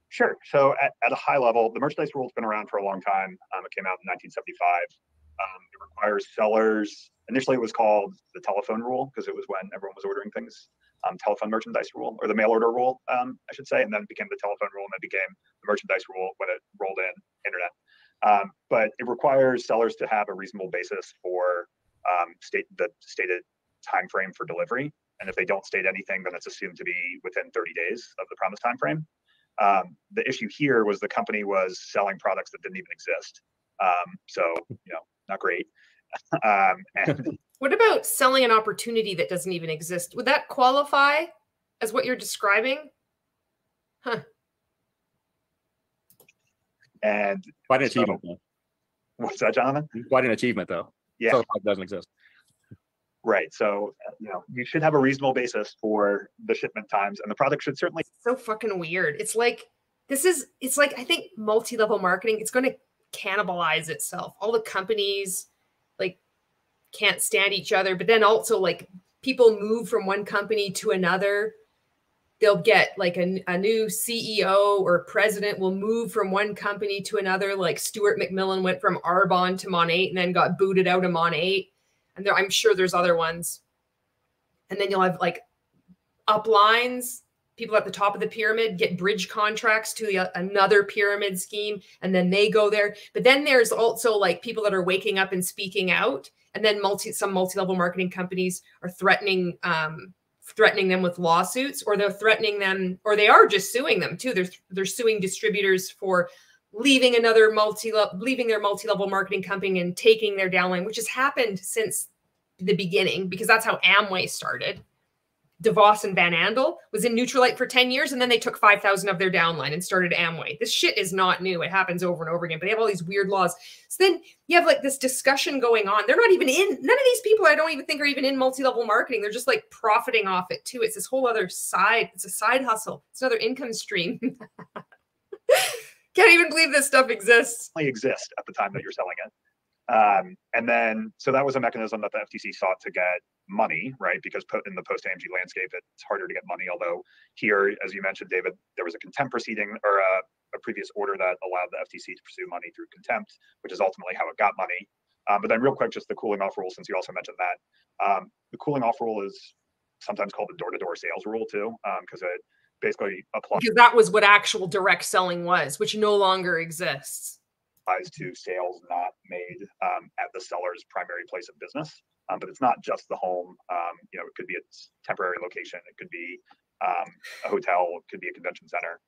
Sure. So at a high level, the merchandise rule has been around for a long time. It came out in 1975. It requires sellers. Initially, it was called the telephone rule because it was when everyone was ordering things. Telephone merchandise rule, or the mail order rule, I should say, and then it became the telephone rule, and then became the merchandise rule when it rolled in internet. But it requires sellers to have a reasonable basis for the stated time frame for delivery, and if they don't state anything, then it's assumed to be within 30 days of the promised time frame. The issue here was the company was selling products that didn't even exist, so not great. And what about selling an opportunity that doesn't even exist? Would that qualify as what you're describing? Huh. And quite an achievement. What's that, Jonathan? Quite an achievement, though. Yeah, so it doesn't exist. Right. So you should have a reasonable basis for the shipment times, and the product should certainly. So fucking weird. It's like I think multi-level marketing. It's going to cannibalize itself. All the companies can't stand each other, but then also people move from one company to another. they'll get like a new CEO or president will move from one company to another. Like Stuart McMillan went from Arbonne to Mon8 and then got booted out of Mon8. And I'm sure there's other ones. And then you'll have like uplines, people at the top of the pyramid get bridge contracts to another pyramid scheme, and then they go there. But then there's also like people that are waking up and speaking out, and then some multi-level marketing companies are threatening them with lawsuits, or they're threatening them, or they are just suing them too. They're suing distributors for leaving their multi-level marketing company and taking their downline, which has happened since the beginning, because that's how Amway started. DeVos and Van Andel was in Nutrilite for 10 years, and then they took 5,000 of their downline and started Amway. This shit is not new. It happens over and over again, but they have all these weird laws. So then you have like this discussion going on. They're not even in, none of these people I don't even think are even in multi-level marketing. They're just like profiting off it too. It's this whole other side. It's a side hustle. It's another income stream. Can't even believe this stuff exists. Only exist at the time that you're selling it. And then, so that was a mechanism that the FTC sought to get money, right? Because in the post-AMG landscape, it's harder to get money. Although here, as you mentioned, David, there was a contempt proceeding or a previous order that allowed the FTC to pursue money through contempt, which is ultimately how it got money. But then real quick, just the cooling off rule, since you also mentioned that. The cooling off rule is sometimes called the door-to-door sales rule too, because it basically applies. Because that was what actual direct selling was, which no longer exists. Applies to sales not made at the seller's primary place of business. But it's not just the home. You know, it could be a temporary location. It could be a hotel. It could be a convention center.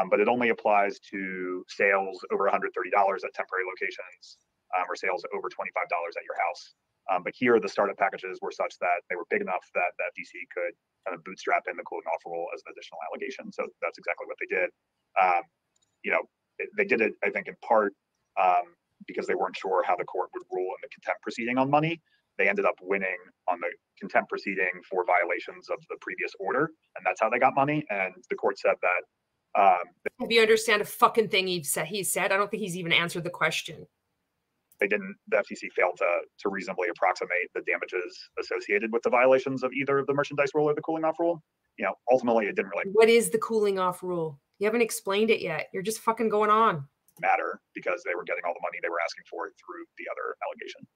But it only applies to sales over $130 at temporary locations, or sales over $25 at your house. But here, the startup packages were such that they were big enough that the FTC could kind of bootstrap in the cooling off rule as an additional allegation. So that's exactly what they did. You know, they did it, I think, in part because they weren't sure how the court would rule in the contempt proceeding on money. They ended up winning on the contempt proceeding for violations of the previous order, and that's how they got money. And the court said that. If you understand a fucking thing he said, I don't think he's even answered the question. The FTC failed to reasonably approximate the damages associated with the violations of either of the merchandise rule or the cooling off rule. You know, ultimately, it didn't really. What is the cooling off rule? You haven't explained it yet. You're just fucking going on. Matter because they were getting all the money they were asking for through the other allegation.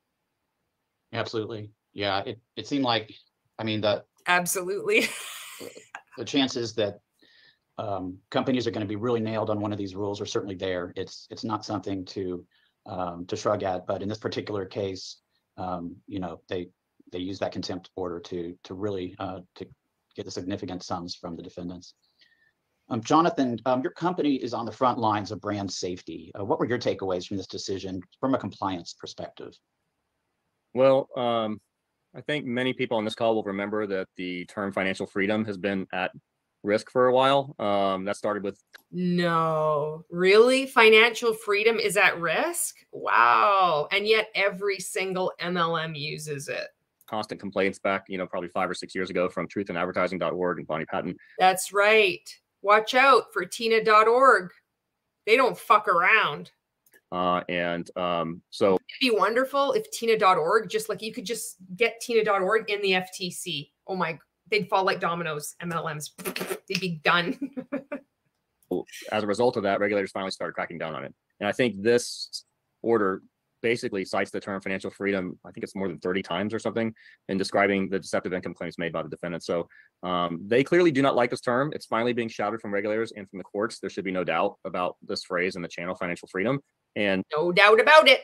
Absolutely. Yeah. It seemed like, I mean, absolutely the chances that companies are going to be really nailed on one of these rules are certainly there. It's not something to shrug at, but in this particular case, you know, they use that contempt order to really to get the significant sums from the defendants. Jonathan, your company is on the front lines of brand safety. What were your takeaways from this decision from a compliance perspective? Well, I think many people on this call will remember that the term financial freedom has been at risk for a while. That started with. No, really? Financial freedom is at risk? Wow. And yet every single MLM uses it. Constant complaints back, you know, probably 5 or 6 years ago from truthandadvertising.org and Bonnie Patton. That's right. Watch out for Tina.org. They don't fuck around. So it'd be wonderful if Tina.org, just like you could just get Tina.org in the FTC. Oh my, they'd fall like dominoes, MLMs. They'd be done. As a result of that, regulators finally started cracking down on it. And I think this order basically cites the term financial freedom. I think it's more than 30 times or something in describing the deceptive income claims made by the defendants. So they clearly do not like this term. It's finally being shouted from regulators and from the courts. There should be no doubt about this phrase in the channel, financial freedom. And no doubt about it.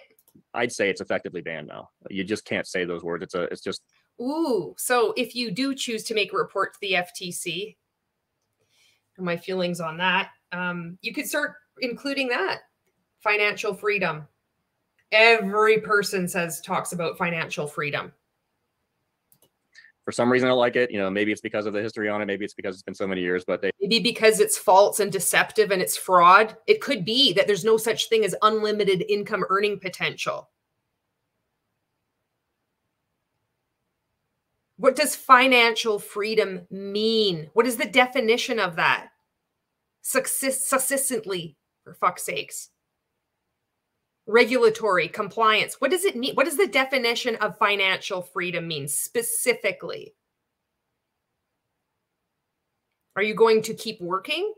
I'd say it's effectively banned now. You just can't say those words. It's just. Ooh, so if you do choose to make a report to the FTC, my feelings on that, you could start including that financial freedom. Every person talks about financial freedom. For some reason, I like it. You know, maybe it's because of the history on it. Maybe it's because it's been so many years, but maybe because it's false and deceptive and it's fraud. It could be that there's no such thing as unlimited income earning potential. What does financial freedom mean? What is the definition of that? Succinctly, for fuck's sakes. Regulatory compliance. What does it mean? What does the definition of financial freedom mean specifically? Are you going to keep working?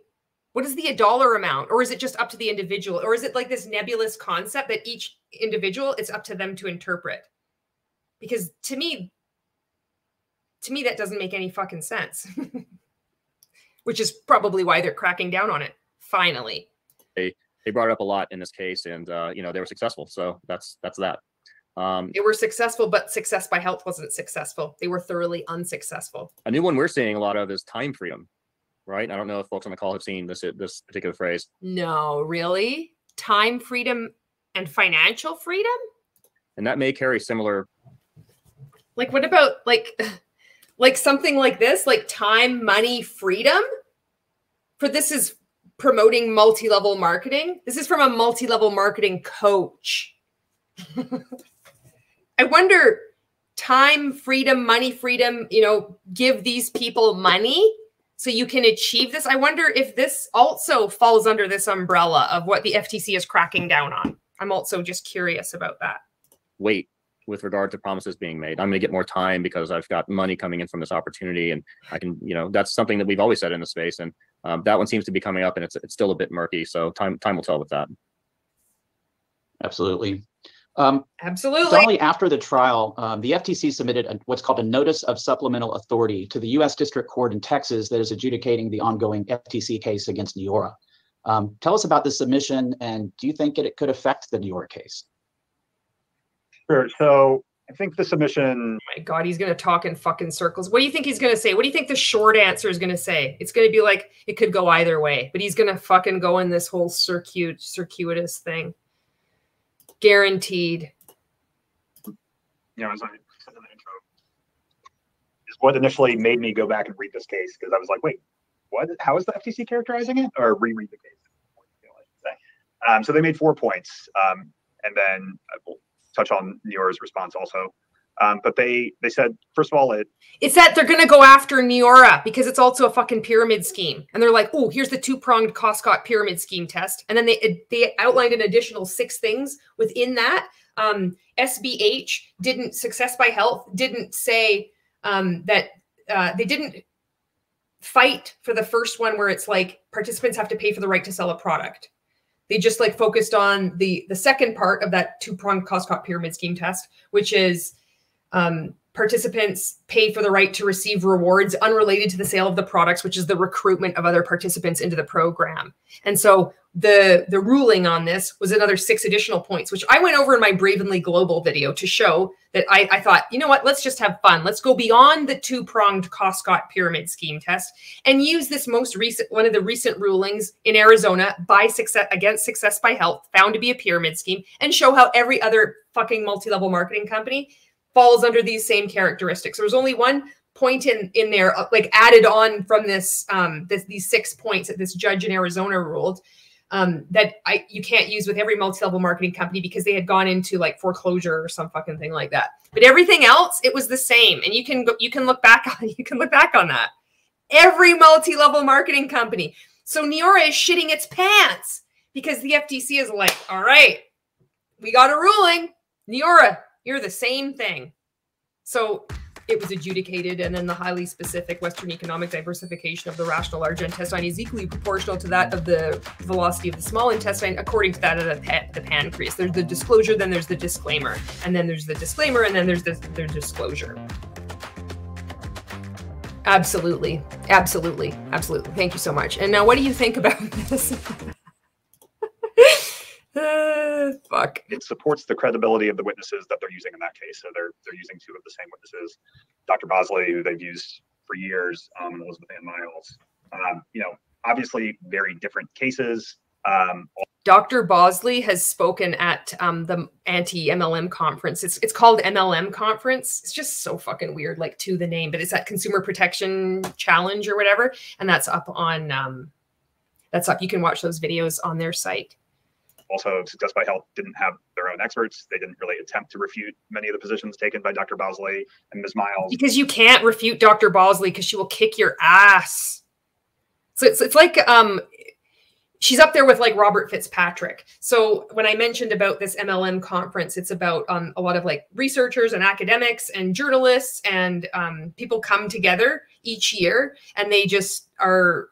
What is the dollar amount? Or is it just up to the individual? Or is it like this nebulous concept that each individual, it's up to them to interpret? Because to me, that doesn't make any fucking sense. Which is probably why they're cracking down on it, finally. They brought it up a lot in this case, and you know, they were successful. So that's that. They were successful, but success by health wasn't successful. They were thoroughly unsuccessful. A new one we're seeing a lot of is time freedom, right? I don't know if folks on the call have seen this particular phrase. No, really? Time freedom and financial freedom? And that may carry similar. Like, what about like something like this, like time, money, freedom? For this is promoting multi-level marketing. This is from a multi-level marketing coach. I wonder, time, freedom, money, freedom, you know, give these people money so you can achieve this. I wonder if this also falls under this umbrella of what the FTC is cracking down on. I'm also just curious about that. Wait, with regard to promises being made. I'm going to get more time because I've got money coming in from this opportunity, and I can, you know, that's something that we've always said in the space, and that one seems to be coming up, and it's still a bit murky. So time will tell with that. Absolutely. Absolutely. Only after the trial, the FTC submitted what's called a notice of supplemental authority to the U.S. District Court in Texas that is adjudicating the ongoing FTC case against Neora. Tell us about this submission, and do you think it could affect the Neora case? Sure. So I think the submission. Oh my God, he's going to talk in fucking circles. What do you think he's going to say? What do you think the short answer is going to say? It's going to be like, it could go either way, but he's going to fucking go in this whole circuitous thing. Guaranteed. You know, as I said in the intro, is what initially made me go back and read this case, because I was like, wait, what? How is the FTC characterizing it? Or reread the case, I should say. So they made 4 points, and then we'll touch on Neora's response also. But they said, first of all, it's that they're going to go after Neora because it's also a fucking pyramid scheme. And they're like, oh, here's the 2-pronged Costco pyramid scheme test. And then they outlined an additional 6 things within that. SBH didn't, Success by Health didn't say that they didn't fight for the first one where it's like participants have to pay for the right to sell a product. They just like focused on the second part of that 2-pronged Costco pyramid scheme test, which is participants pay for the right to receive rewards unrelated to the sale of the products, which is the recruitment of other participants into the program. And so the ruling on this was another 6 additional points, which I went over in my Bravenly Global video to show that I thought, you know what, let's just have fun. Let's go beyond the 2-pronged Costco pyramid scheme test and use this most recent, one of the recent rulings in Arizona against Success by Health, found to be a pyramid scheme, and show how every other fucking multi-level marketing company falls under these same characteristics. There was only one point in there, like added on from this, these 6 points that this judge in Arizona ruled, that you can't use with every multi-level marketing company because they had gone into like foreclosure or some fucking thing like that. But everything else, it was the same, and you can look back on that. Every multi-level marketing company. So Neora is shitting its pants because the FTC is like, all right, we got a ruling, Neora, you're the same thing. So it was adjudicated, and then the highly specific Western economic diversification of the rational large intestine is equally proportional to that of the velocity of the small intestine, according to that of the pancreas. There's the disclosure, then there's the disclaimer, and then there's the disclaimer, and then there's the disclosure. Absolutely. Absolutely. Absolutely. Thank you so much. And now what do you think about this? Fuck. It supports the credibility of the witnesses that they're using in that case. So they're using 2 of the same witnesses, Dr. Bosley, who they've used for years, and Elizabeth Ann Miles. You know, obviously very different cases. Dr. Bosley has spoken at the Anti-Mlm conference. It's called MLM conference. It's just so fucking weird, like to the name, but it's that Consumer Protection Challenge or whatever, and that's up on You can watch those videos on their site. Also, Success by Health didn't have their own experts. They didn't really attempt to refute many of the positions taken by Dr. Bosley and Ms. Miles. Because you can't refute Dr. Bosley because she will kick your ass. So it's like she's up there with like Robert Fitzpatrick. So when I mentioned about this MLM conference, it's about a lot of like researchers and academics and journalists and people come together each year, and they just are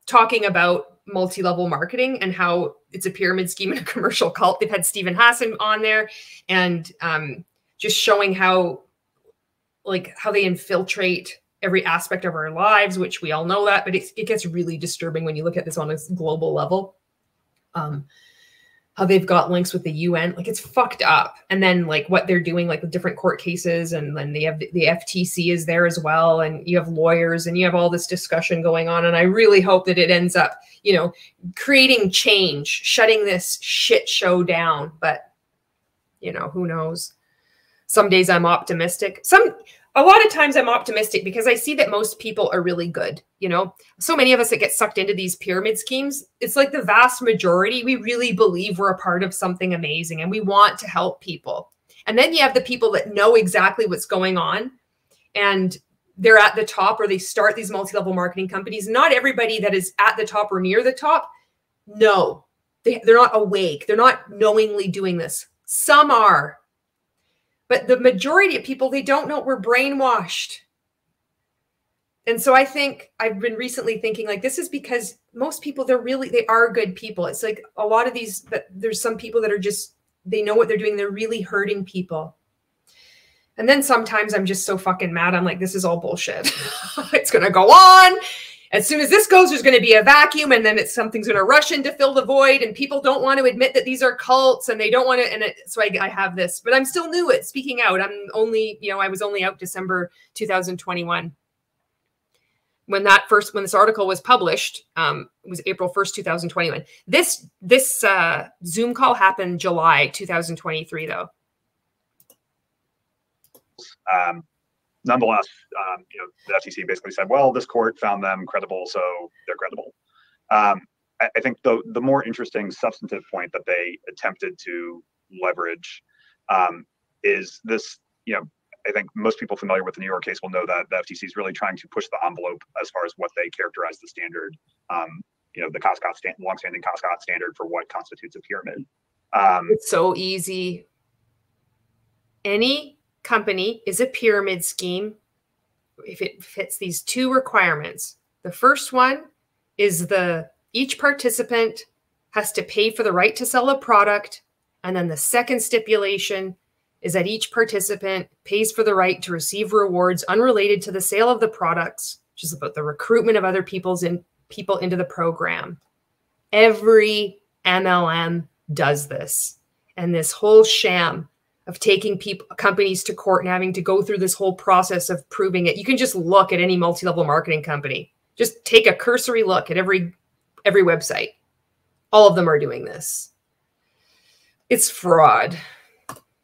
talking about multi-level marketing and how it's a pyramid scheme and a commercial cult. They've had Stephen Hassan on there, and just showing how they infiltrate every aspect of our lives, which we all know that, but it gets really disturbing when you look at this on a global level. How they've got links with the UN, like it's fucked up. And then like what they're doing, like with different court cases, and then they have the FTC is there as well, and you have lawyers, and you have all this discussion going on. And I really hope that it ends up, you know, creating change, shutting this shit show down. But you know, who knows? Some days I'm optimistic. A lot of times I'm optimistic because I see that most people are really good. You know, so many of us that get sucked into these pyramid schemes, it's like the vast majority, we really believe we're a part of something amazing and we want to help people. And then you have the people that know exactly what's going on, and they're at the top, or they start these multi-level marketing companies. Not everybody that is at the top or near the top, no, they're not awake. They're not knowingly doing this. Some are. But the majority of people, they don't know, we're brainwashed. And so I think I've been recently thinking like, this is because most people, they are good people. It's like a lot of these, but there's some people that are just, they know what they're doing. They're really hurting people. And then sometimes I'm just so fucking mad. I'm like, this is all bullshit. It's going to go on. As soon as this goes, there's going to be a vacuum, and then something's going to rush in to fill the void, and people don't want to admit that these are cults, and they don't want to. So I have this, but I'm still new at speaking out. I'm only, you know, I was only out December 2021. When this article was published, it was April 1st, 2021. This Zoom call happened July 2023, though. Nonetheless, you know, the FTC basically said, well, this court found them credible, so they're credible. I think the more interesting substantive point that they attempted to leverage is this, you know, I think most people familiar with the New York case will know that the FTC is really trying to push the envelope as far as what they characterize the standard, you know, the longstanding Coscott standard for what constitutes a pyramid. It's so easy. Any company is a pyramid scheme if it fits these two requirements. The first one is each participant has to pay for the right to sell a product. And then the second stipulation is that each participant pays for the right to receive rewards unrelated to the sale of the products, which is about the recruitment of other people into the program. Every MLM does this. And this whole sham of taking companies to court and having to go through this whole process of proving it. You can just look at any multi-level marketing company. Just take a cursory look at every website. All of them are doing this. It's fraud.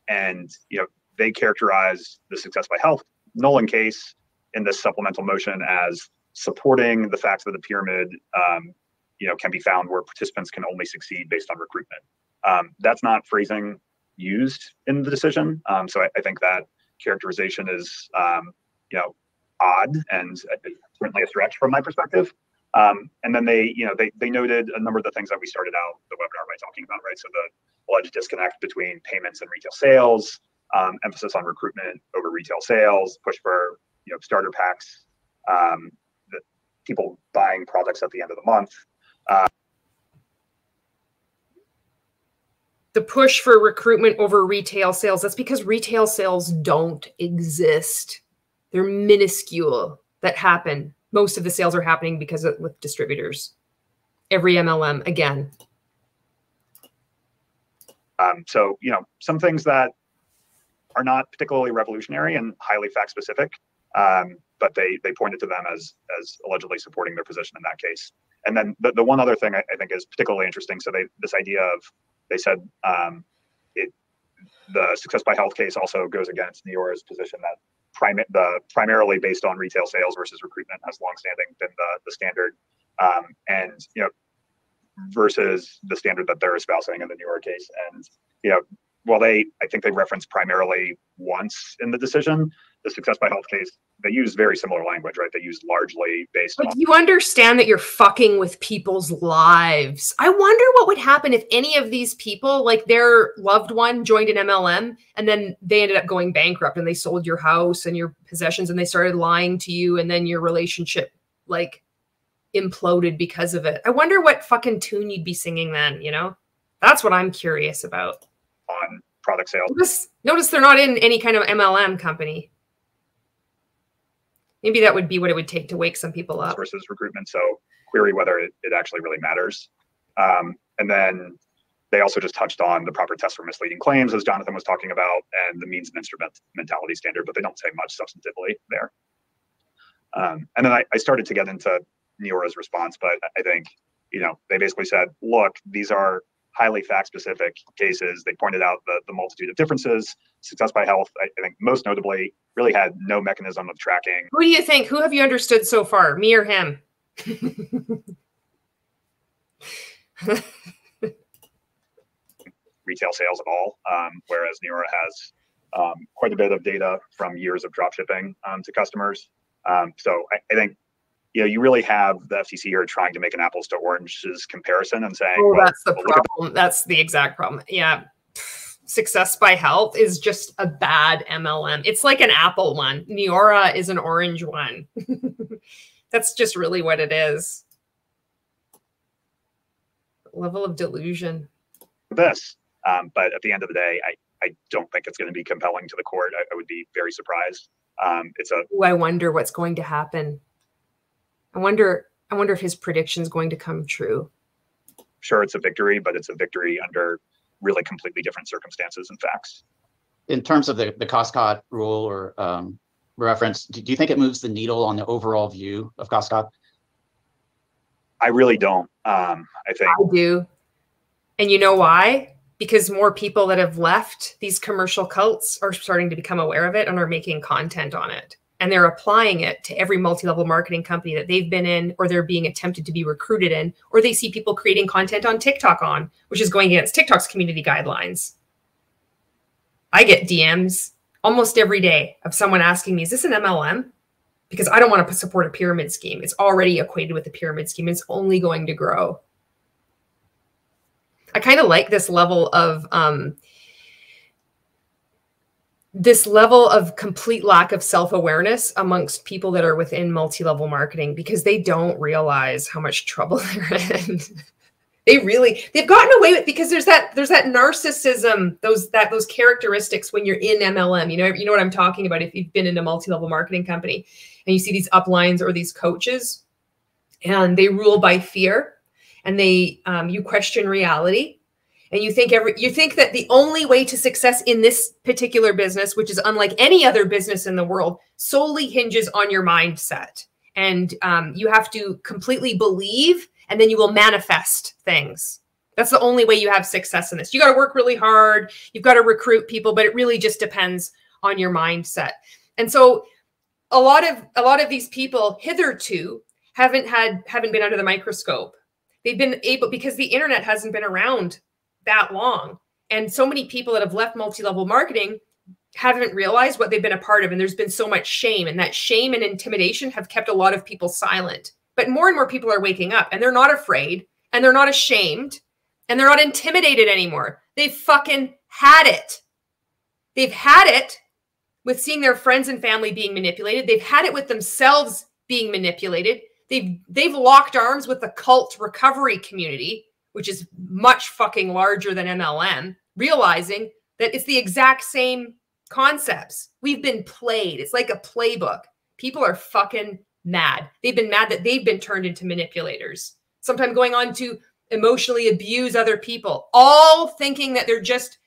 And, you know, they characterize the Success by Health Nolan case in this supplemental motion as supporting the fact that the pyramid, you know, can be found where participants can only succeed based on recruitment. That's not phrasing used in the decision. So I think that characterization is, you know, odd and certainly a stretch from my perspective. And then they noted a number of the things that we started out the webinar by talking about, right? So the alleged disconnect between payments and retail sales, emphasis on recruitment over retail sales, push for, you know, starter packs, the people buying products at the end of the month. The push for recruitment over retail sales, that's because retail sales don't exist. They're minuscule that happen. Most of the sales are happening with distributors. Every MLM, again. So, you know, some things that are not particularly revolutionary and highly fact specific, but they pointed to them as allegedly supporting their position in that case. And then the one other thing I think is particularly interesting. So this idea of, they said the Success by Health case also goes against Neora's position that primarily based on retail sales versus recruitment has longstanding been the standard, and, you know, versus the standard that they're espousing in the Neora case. And, you know, while I think they reference primarily once in the decision, the Success by Health case, they use very similar language, right? They use largely based on. You understand that you're fucking with people's lives. I wonder what would happen if any of these people, like their loved one joined an MLM and then they ended up going bankrupt and they sold your house and your possessions and they started lying to you and then your relationship like imploded because of it. I wonder what fucking tune you'd be singing then, you know? That's what I'm curious about. On product sales. Notice they're not in any kind of MLM company. Maybe that would be what it would take to wake some people up. Versus recruitment. So query whether it actually really matters. And then they also just touched on the proper test for misleading claims, as Jonathan was talking about, and the means and instrumentality standard, but they don't say much substantively there. And then I started to get into Neora's response, but I think, you know, they basically said, look, these are highly fact-specific cases. They pointed out the multitude of differences. Success by Health, I think most notably, really had no mechanism of tracking. Who do you think? Who have you understood so far, me or him? Retail sales at all, whereas Neora has quite a bit of data from years of drop shipping to customers. So I think, you know, you really have the FTC here trying to make an apples to oranges comparison and saying, oh, well, that's the problem. That's the exact problem. Yeah. Success by Health is just a bad MLM. It's like an apple one. Neora is an orange one. That's just really what it is. Level of delusion. This, but at the end of the day, I don't think it's going to be compelling to the court. I would be very surprised. Ooh, I wonder what's going to happen. I wonder if his prediction is going to come true. Sure, it's a victory, but it's a victory under really completely different circumstances and facts. In terms of the cost cut rule or reference, do you think it moves the needle on the overall view of cost cut? I really don't. I think I do. And you know why? Because more people that have left these commercial cults are starting to become aware of it and are making content on it. And they're applying it to every multi-level marketing company that they've been in, or they're being attempted to be recruited in, or they see people creating content on TikTok on, which is going against TikTok's community guidelines. I get DMs almost every day of someone asking me, is this an MLM? Because I don't want to support a pyramid scheme. It's already equated with a pyramid scheme. It's only going to grow. I kind of like this level of complete lack of self-awareness amongst people that are within multi-level marketing, because they don't realize how much trouble they're in. They've gotten away with, because there's that narcissism, those characteristics when you're in MLM. You know what I'm talking about. If you've been in a multi-level marketing company and you see these uplines or these coaches, and they rule by fear, and you question reality. And you think that the only way to success in this particular business, which is unlike any other business in the world, solely hinges on your mindset. And you have to completely believe, and then you will manifest things. That's the only way you have success in this. You got to work really hard. You've got to recruit people, but it really just depends on your mindset. And so a lot of these people hitherto haven't been under the microscope. They've been able, because the internet hasn't been around that long. And so many people that have left multi-level marketing haven't realized what they've been a part of. And there's been so much shame, and that shame and intimidation have kept a lot of people silent. But more and more people are waking up, and they're not afraid, and they're not ashamed, and they're not intimidated anymore. They've fucking had it. They've had it with seeing their friends and family being manipulated. They've had it with themselves being manipulated. They've locked arms with the cult recovery community, which is much fucking larger than MLM, realizing that it's the exact same concepts. We've been played. It's like a playbook. People are fucking mad. They've been mad that they've been turned into manipulators, sometimes going on to emotionally abuse other people, all thinking that they're just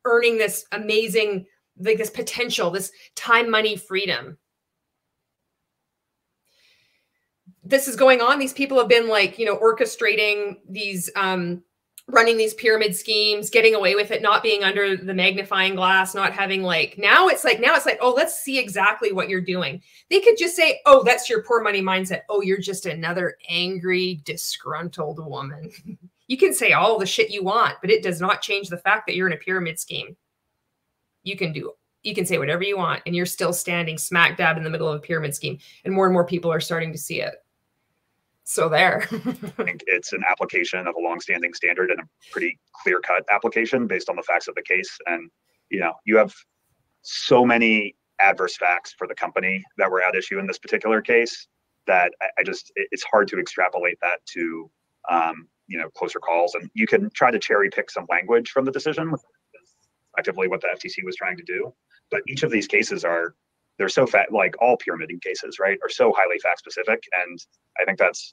earning this amazing, like this potential, this time, money, freedom. This is going on. These people have been like, orchestrating these, running these pyramid schemes, getting away with it, not being under the magnifying glass, not having now it's like, oh, let's see exactly what you're doing. They could just say, oh, that's your poor money mindset. Oh, you're just another angry, disgruntled woman. You can say all the shit you want, but it does not change the fact that you're in a pyramid scheme. You can do You can say whatever you want, and you're still standing smack dab in the middle of a pyramid scheme. And more people are starting to see it. So there. I think it's an application of a longstanding standard and a pretty clear-cut application based on the facts of the case. And, you know, you have so many adverse facts for the company that were at issue in this particular case that it's hard to extrapolate that to, you know, closer calls. And you can try to cherry pick some language from the decision, effectively what the FTC was trying to do. But each of these cases they're so like all pyramiding cases, right, are so highly fact specific. And I think that's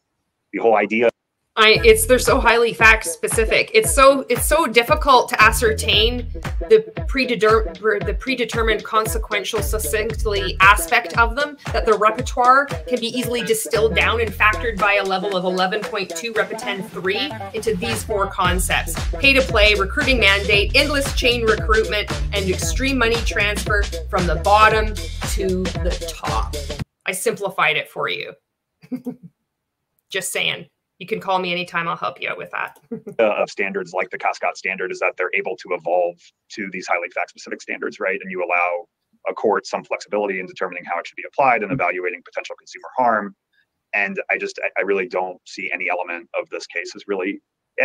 the whole idea. They're so highly fact specific. It's so difficult to ascertain the predetermined consequential succinctly aspect of them that the repertoire can be easily distilled down and factored by a level of 11.2 Repetent 3 into these 4 concepts: pay to play, recruiting mandate, endless chain recruitment, and extreme money transfer from the bottom to the top. I simplified it for you. Just saying. You can call me anytime. I'll help you out with that. Of standards like the Cascade standard is that they're able to evolve to these highly fact-specific standards, right? And you allow a court some flexibility in determining how it should be applied and evaluating potential consumer harm. And I really don't see any element of this case is really,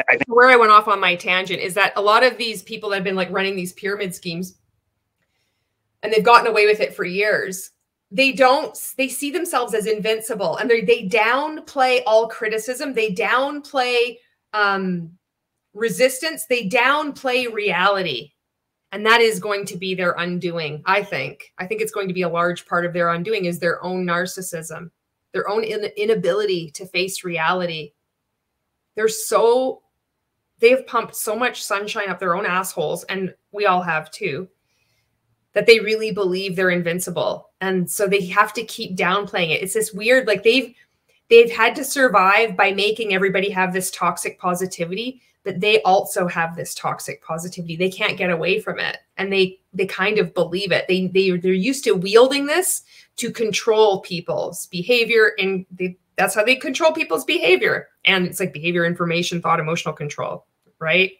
I think. Where I went off on my tangent is that a lot of these people that have been like running these pyramid schemes, and they've gotten away with it for years, they see themselves as invincible, and they downplay all criticism. They downplay resistance. They downplay reality. And that is going to be their undoing, I think. I think it's going to be a large part of their undoing is their own narcissism, their own inability to face reality. They've pumped so much sunshine up their own assholes, and we all have too, that they really believe they're invincible. And so they have to keep downplaying it. It's this weird, like they've had to survive by making everybody have this toxic positivity, but they also have this toxic positivity. They can't get away from it. And they kind of believe it. They're used to wielding this to control people's behavior. And that's how they control people's behavior. And it's like behavior, information, thought, emotional control, right?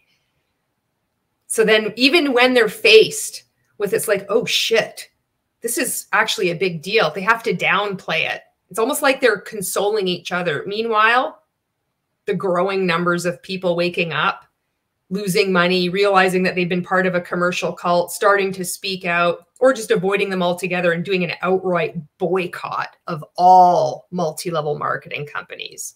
So then even when they're faced with it's like, oh shit, this is actually a big deal, they have to downplay it. It's almost like they're consoling each other. Meanwhile, the growing numbers of people waking up, losing money, realizing that they've been part of a commercial cult, starting to speak out, or just avoiding them altogether and doing an outright boycott of all multi-level marketing companies.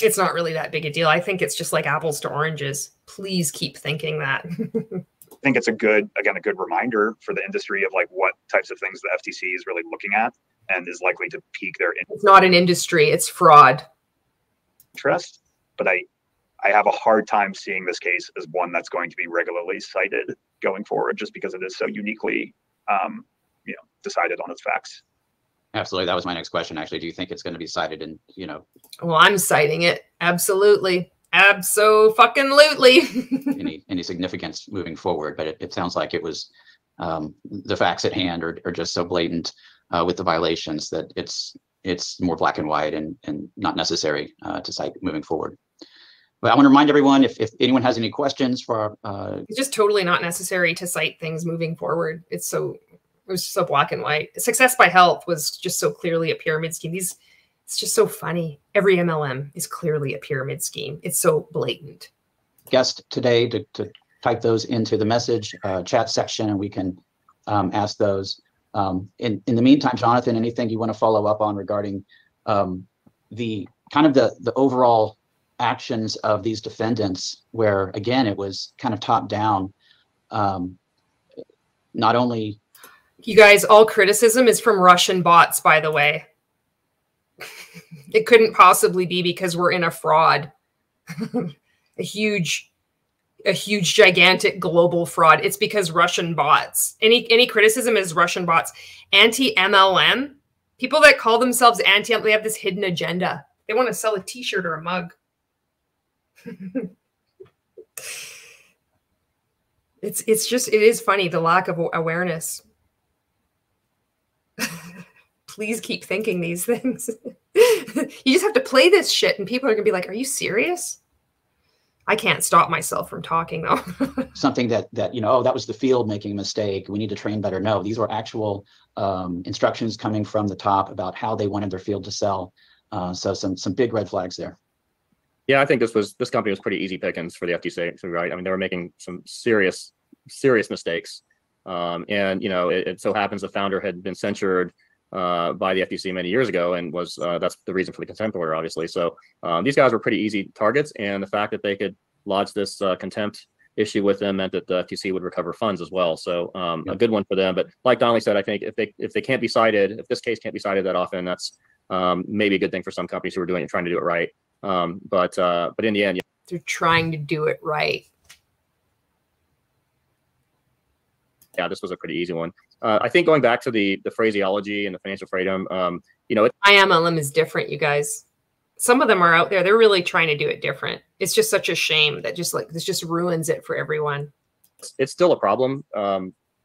It's not really that big a deal. I think it's just like apples to oranges. Please keep thinking that. I think it's a good reminder for the industry of like what types of things the FTC is really looking at and is likely to pique their interest. It's not an industry, it's fraud. But I have a hard time seeing this case as one that's going to be regularly cited going forward, just because it is so uniquely, decided on its facts. Absolutely. That was my next question. Actually, do you think it's going to be cited in, Well, I'm citing it. Absolutely. Abso-fucking-lutely. any significance moving forward, but it sounds like it was the facts at hand are just so blatant with the violations that it's more black and white and not necessary to cite moving forward. But I want to remind everyone, if anyone has any questions for it's just totally not necessary to cite things moving forward. It was so black and white. Success by Health was just so clearly a pyramid scheme. It's just so funny. Every MLM is clearly a pyramid scheme. It's so blatant. Guest today to type those into the message chat section, and we can ask those. In the meantime, Jonathan, anything you want to follow up on regarding the kind of the overall actions of these defendants, where again it was kind of top down, not only. You guys, all criticism is from Russian bots, by the way. It couldn't possibly be because we're in a fraud, a huge, gigantic global fraud. It's because Russian bots. Any criticism is Russian bots. Anti-MLM, people that call themselves anti-MLM, they have this hidden agenda. They want to sell a T-shirt or a mug. It is funny, the lack of awareness. Please keep thinking these things. You just have to play this shit and people are gonna be like, are you serious? I can't stop myself from talking though. Something that oh, that was the field making a mistake, we need to train better. No, these were actual instructions coming from the top about how they wanted their field to sell. So some big red flags there. Yeah, I think this company was pretty easy pickings for the FTC, right? I mean, they were making some serious mistakes, and it so happens the founder had been censured by the FTC many years ago, and was that's the reason for the contempt order, obviously. So these guys were pretty easy targets, and the fact that they could lodge this contempt issue with them meant that the FTC would recover funds as well. So a good one for them. But like Donnelly said, I think if they can't be cited, if this case can't be cited that often, that's maybe a good thing for some companies who are trying to do it right. But in the end, they're trying to do it right. Yeah, this was a pretty easy one. I think going back to the phraseology and the financial freedom, Anti-Mlm is different, you guys. Some of them are out there. They're really trying to do it different. It's just such a shame that this just ruins it for everyone. It's still a problem.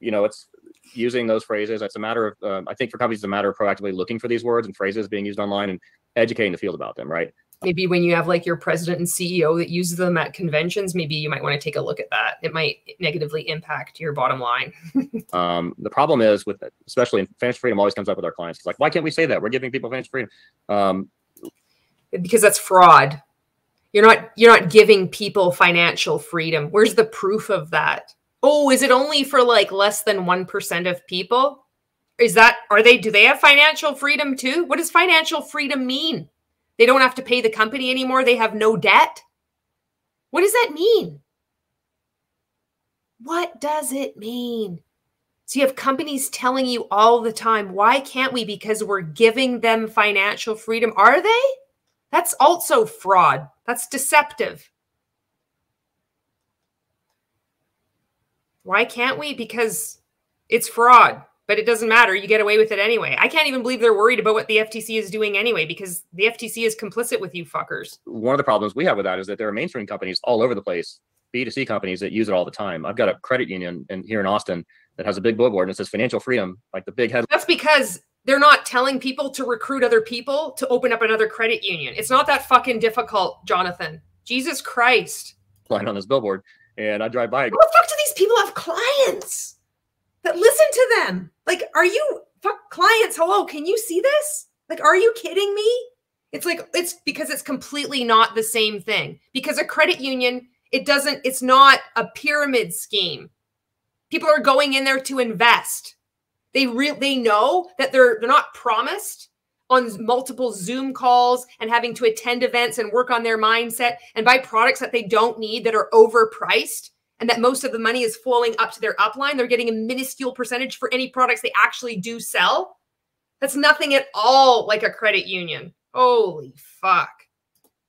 It's using those phrases. It's a matter of, I think for companies, it's a matter of proactively looking for these words and phrases being used online and educating the field about them, right? Maybe when you have like your president and CEO that uses them at conventions, maybe you might want to take a look at that. It might negatively impact your bottom line. The problem is with it, especially in financial freedom, always comes up with our clients. It's like, why can't we say that? We're giving people financial freedom. Because that's fraud. You're not giving people financial freedom. Where's the proof of that? Oh, is it only for like less than 1% of people? Do they have financial freedom too? What does financial freedom mean? They don't have to pay the company anymore. They have no debt. What does that mean? What does it mean? So you have companies telling you all the time, why can't we? Because we're giving them financial freedom. Are they? That's also fraud. That's deceptive. Why can't we? Because it's fraud. But it doesn't matter. You get away with it anyway. I can't even believe they're worried about what the FTC is doing anyway, because the FTC is complicit with you fuckers. One of the problems we have with that is that there are mainstream companies all over the place, B2C companies that use it all the time. I've got a credit union here in Austin that has a big billboard and it says financial freedom, like the big head. That's because they're not telling people to recruit other people to open up another credit union. It's not that fucking difficult, Jonathan. Jesus Christ. Line on this billboard, and I drive by. How the fuck do these people have clients that listen to them? Like, are you clients? Hello, can you see this? Like, are you kidding me? It's like, it's because it's completely not the same thing. Because a credit union, it's not a pyramid scheme. People are going in there to invest. They know that they're not promised on multiple Zoom calls and having to attend events and work on their mindset and buy products that they don't need, that are overpriced, and that most of the money is flowing up to their upline. They're getting a minuscule percentage for any products they actually do sell. That's nothing at all like a credit union. Holy fuck.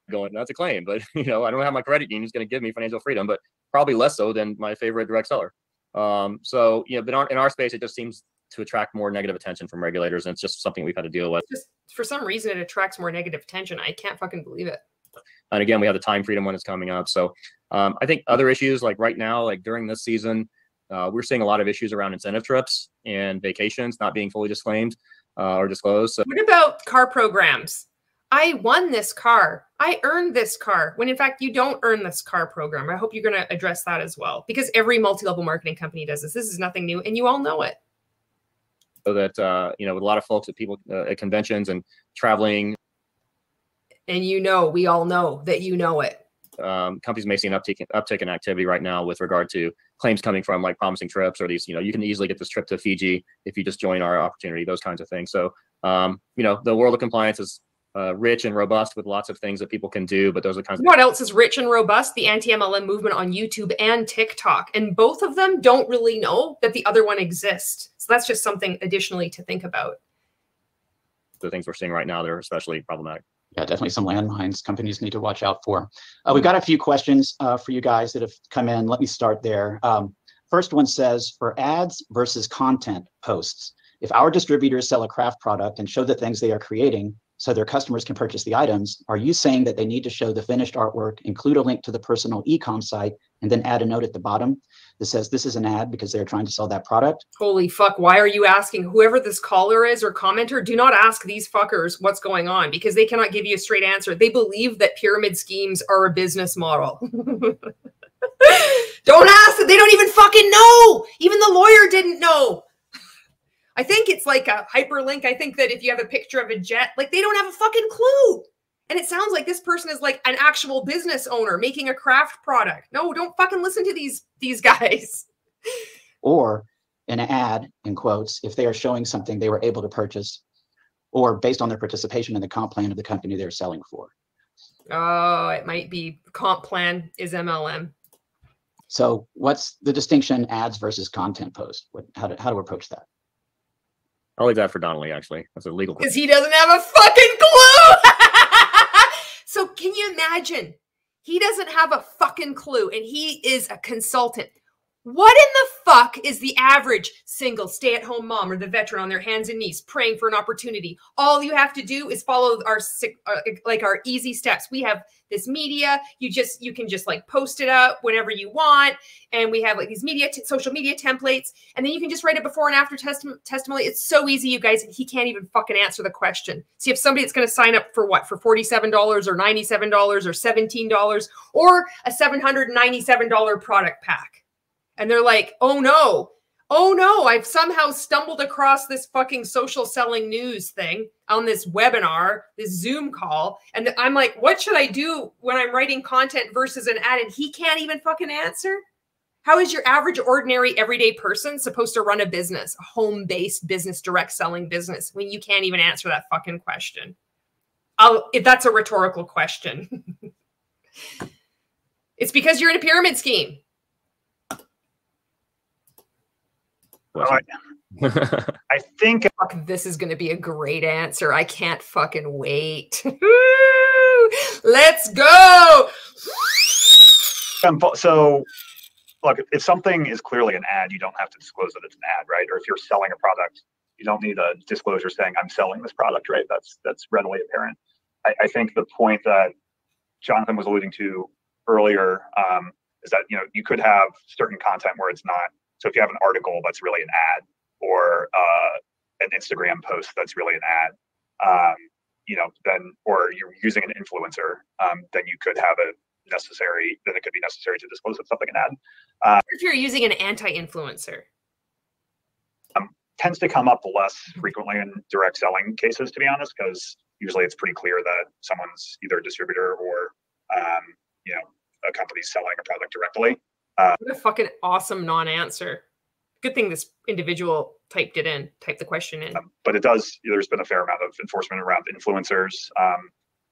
That's a claim, but I don't have my credit union is going to give me financial freedom, but probably less so than my favorite direct seller. But in our space, it just seems to attract more negative attention from regulators, and it's just something we've had to deal with. Just for some reason, it attracts more negative attention. I can't fucking believe it. And again, we have the time freedom one that's coming up. So I think other issues, like right now, like during this season, we're seeing a lot of issues around incentive trips and vacations not being fully disclaimed or disclosed. So what about car programs? I won this car. I earned this car, when in fact you don't earn this car program. I hope you're going to address that as well, because every multi-level marketing company does this. This is nothing new, and you all know it. So that, with a lot of folks at conventions and traveling. And we all know that you know it. Companies may see an uptick in activity right now with regard to claims coming from like promising trips, or these, you can easily get this trip to Fiji if you just join our opportunity, those kinds of things. So, the world of compliance is rich and robust with lots of things that people can do, but those are kinds of— What else is rich and robust? The anti-MLM movement on YouTube and TikTok. And both of them don't really know that the other one exists. So that's just something additionally to think about. The things we're seeing right now, they're especially problematic. Yeah, definitely some landmines companies need to watch out for. We've got a few questions for you guys that have come in. Let me start there. First one says, for ads versus content posts, if our distributors sell a craft product and show the things they are creating, so their customers can purchase the items, are you saying that they need to show the finished artwork, include a link to the personal e-com site, and then add a note at the bottom that says this is an ad because they're trying to sell that product? Holy fuck, why are you asking? Whoever this caller is or commenter, do not ask these fuckers what's going on, because they cannot give you a straight answer. They believe that pyramid schemes are a business model. Don't ask them. They don't even fucking know. Even the lawyer didn't know. I think it's like a hyperlink. I think that if you have a picture of a jet, like they don't have a fucking clue. And it sounds like this person is like an actual business owner making a craft product. No, don't fucking listen to these guys. Or an ad, in quotes, if they are showing something they were able to purchase or based on their participation in the comp plan of the company they're selling for. Oh, it might be comp plan is MLM. So what's the distinction, ads versus content post? How to approach that? I'll leave that for Donnelly, actually. That's a legal question. Because he doesn't have a fucking clue. So can you imagine? He doesn't have a fucking clue, and he is a consultant. What in the fuck is the average single stay-at-home mom or the veteran on their hands and knees praying for an opportunity? All you have to do is follow our easy steps. We have this media. You can just like post it up whenever you want, and we have like these social media templates, and then you can just write a before and after testimony. It's so easy, you guys. He can't even fucking answer the question. So you have somebody that's going to sign up for what? For $47 or $97 or $17 or a $797 product pack. And they're like, oh no, I've somehow stumbled across this fucking social selling news thing on this webinar, this Zoom call. And I'm like, what should I do when I'm writing content versus an ad? And he can't even fucking answer. How is your average, ordinary, everyday person supposed to run a business, a home-based business, direct selling business, when you can't even answer that fucking question? If that's a rhetorical question. It's because you're in a pyramid scheme. I think Fuck, this is going to be a great answer. I can't fucking wait. Let's go. So, look, if something is clearly an ad, you don't have to disclose that it's an ad, right? Or if you're selling a product, you don't need a disclosure saying I'm selling this product, right? That's readily apparent. I think the point that Jonathan was alluding to earlier is that you could have certain content where it's not. So if you have an article that's really an ad, or an Instagram post that's really an ad, then, or you're using an influencer, then you could have then it could be necessary to disclose it's something an ad. If you're using an anti-influencer. Tends to come up less frequently in direct selling cases, to be honest, because usually it's pretty clear that someone's either a distributor or, a company's selling a product directly. What a fucking awesome non-answer. Good thing this individual typed the question in. But there's been a fair amount of enforcement around influencers,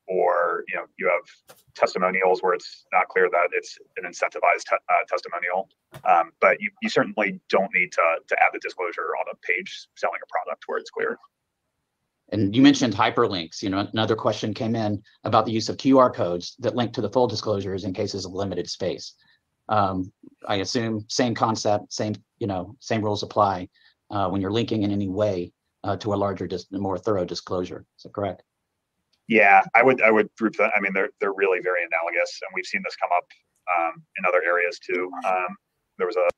or, you have testimonials where it's not clear that it's an incentivized testimonial. But you certainly don't need to add the disclosure on a page selling a product where it's clear. And you mentioned hyperlinks. Another question came in about the use of QR codes that link to the full disclosures in cases of limited space. I assume same concept, same rules apply when you're linking in any way to a larger, more thorough disclosure. Is that correct? Yeah, I would group that. I mean, they're really very analogous, and we've seen this come up in other areas too. There was a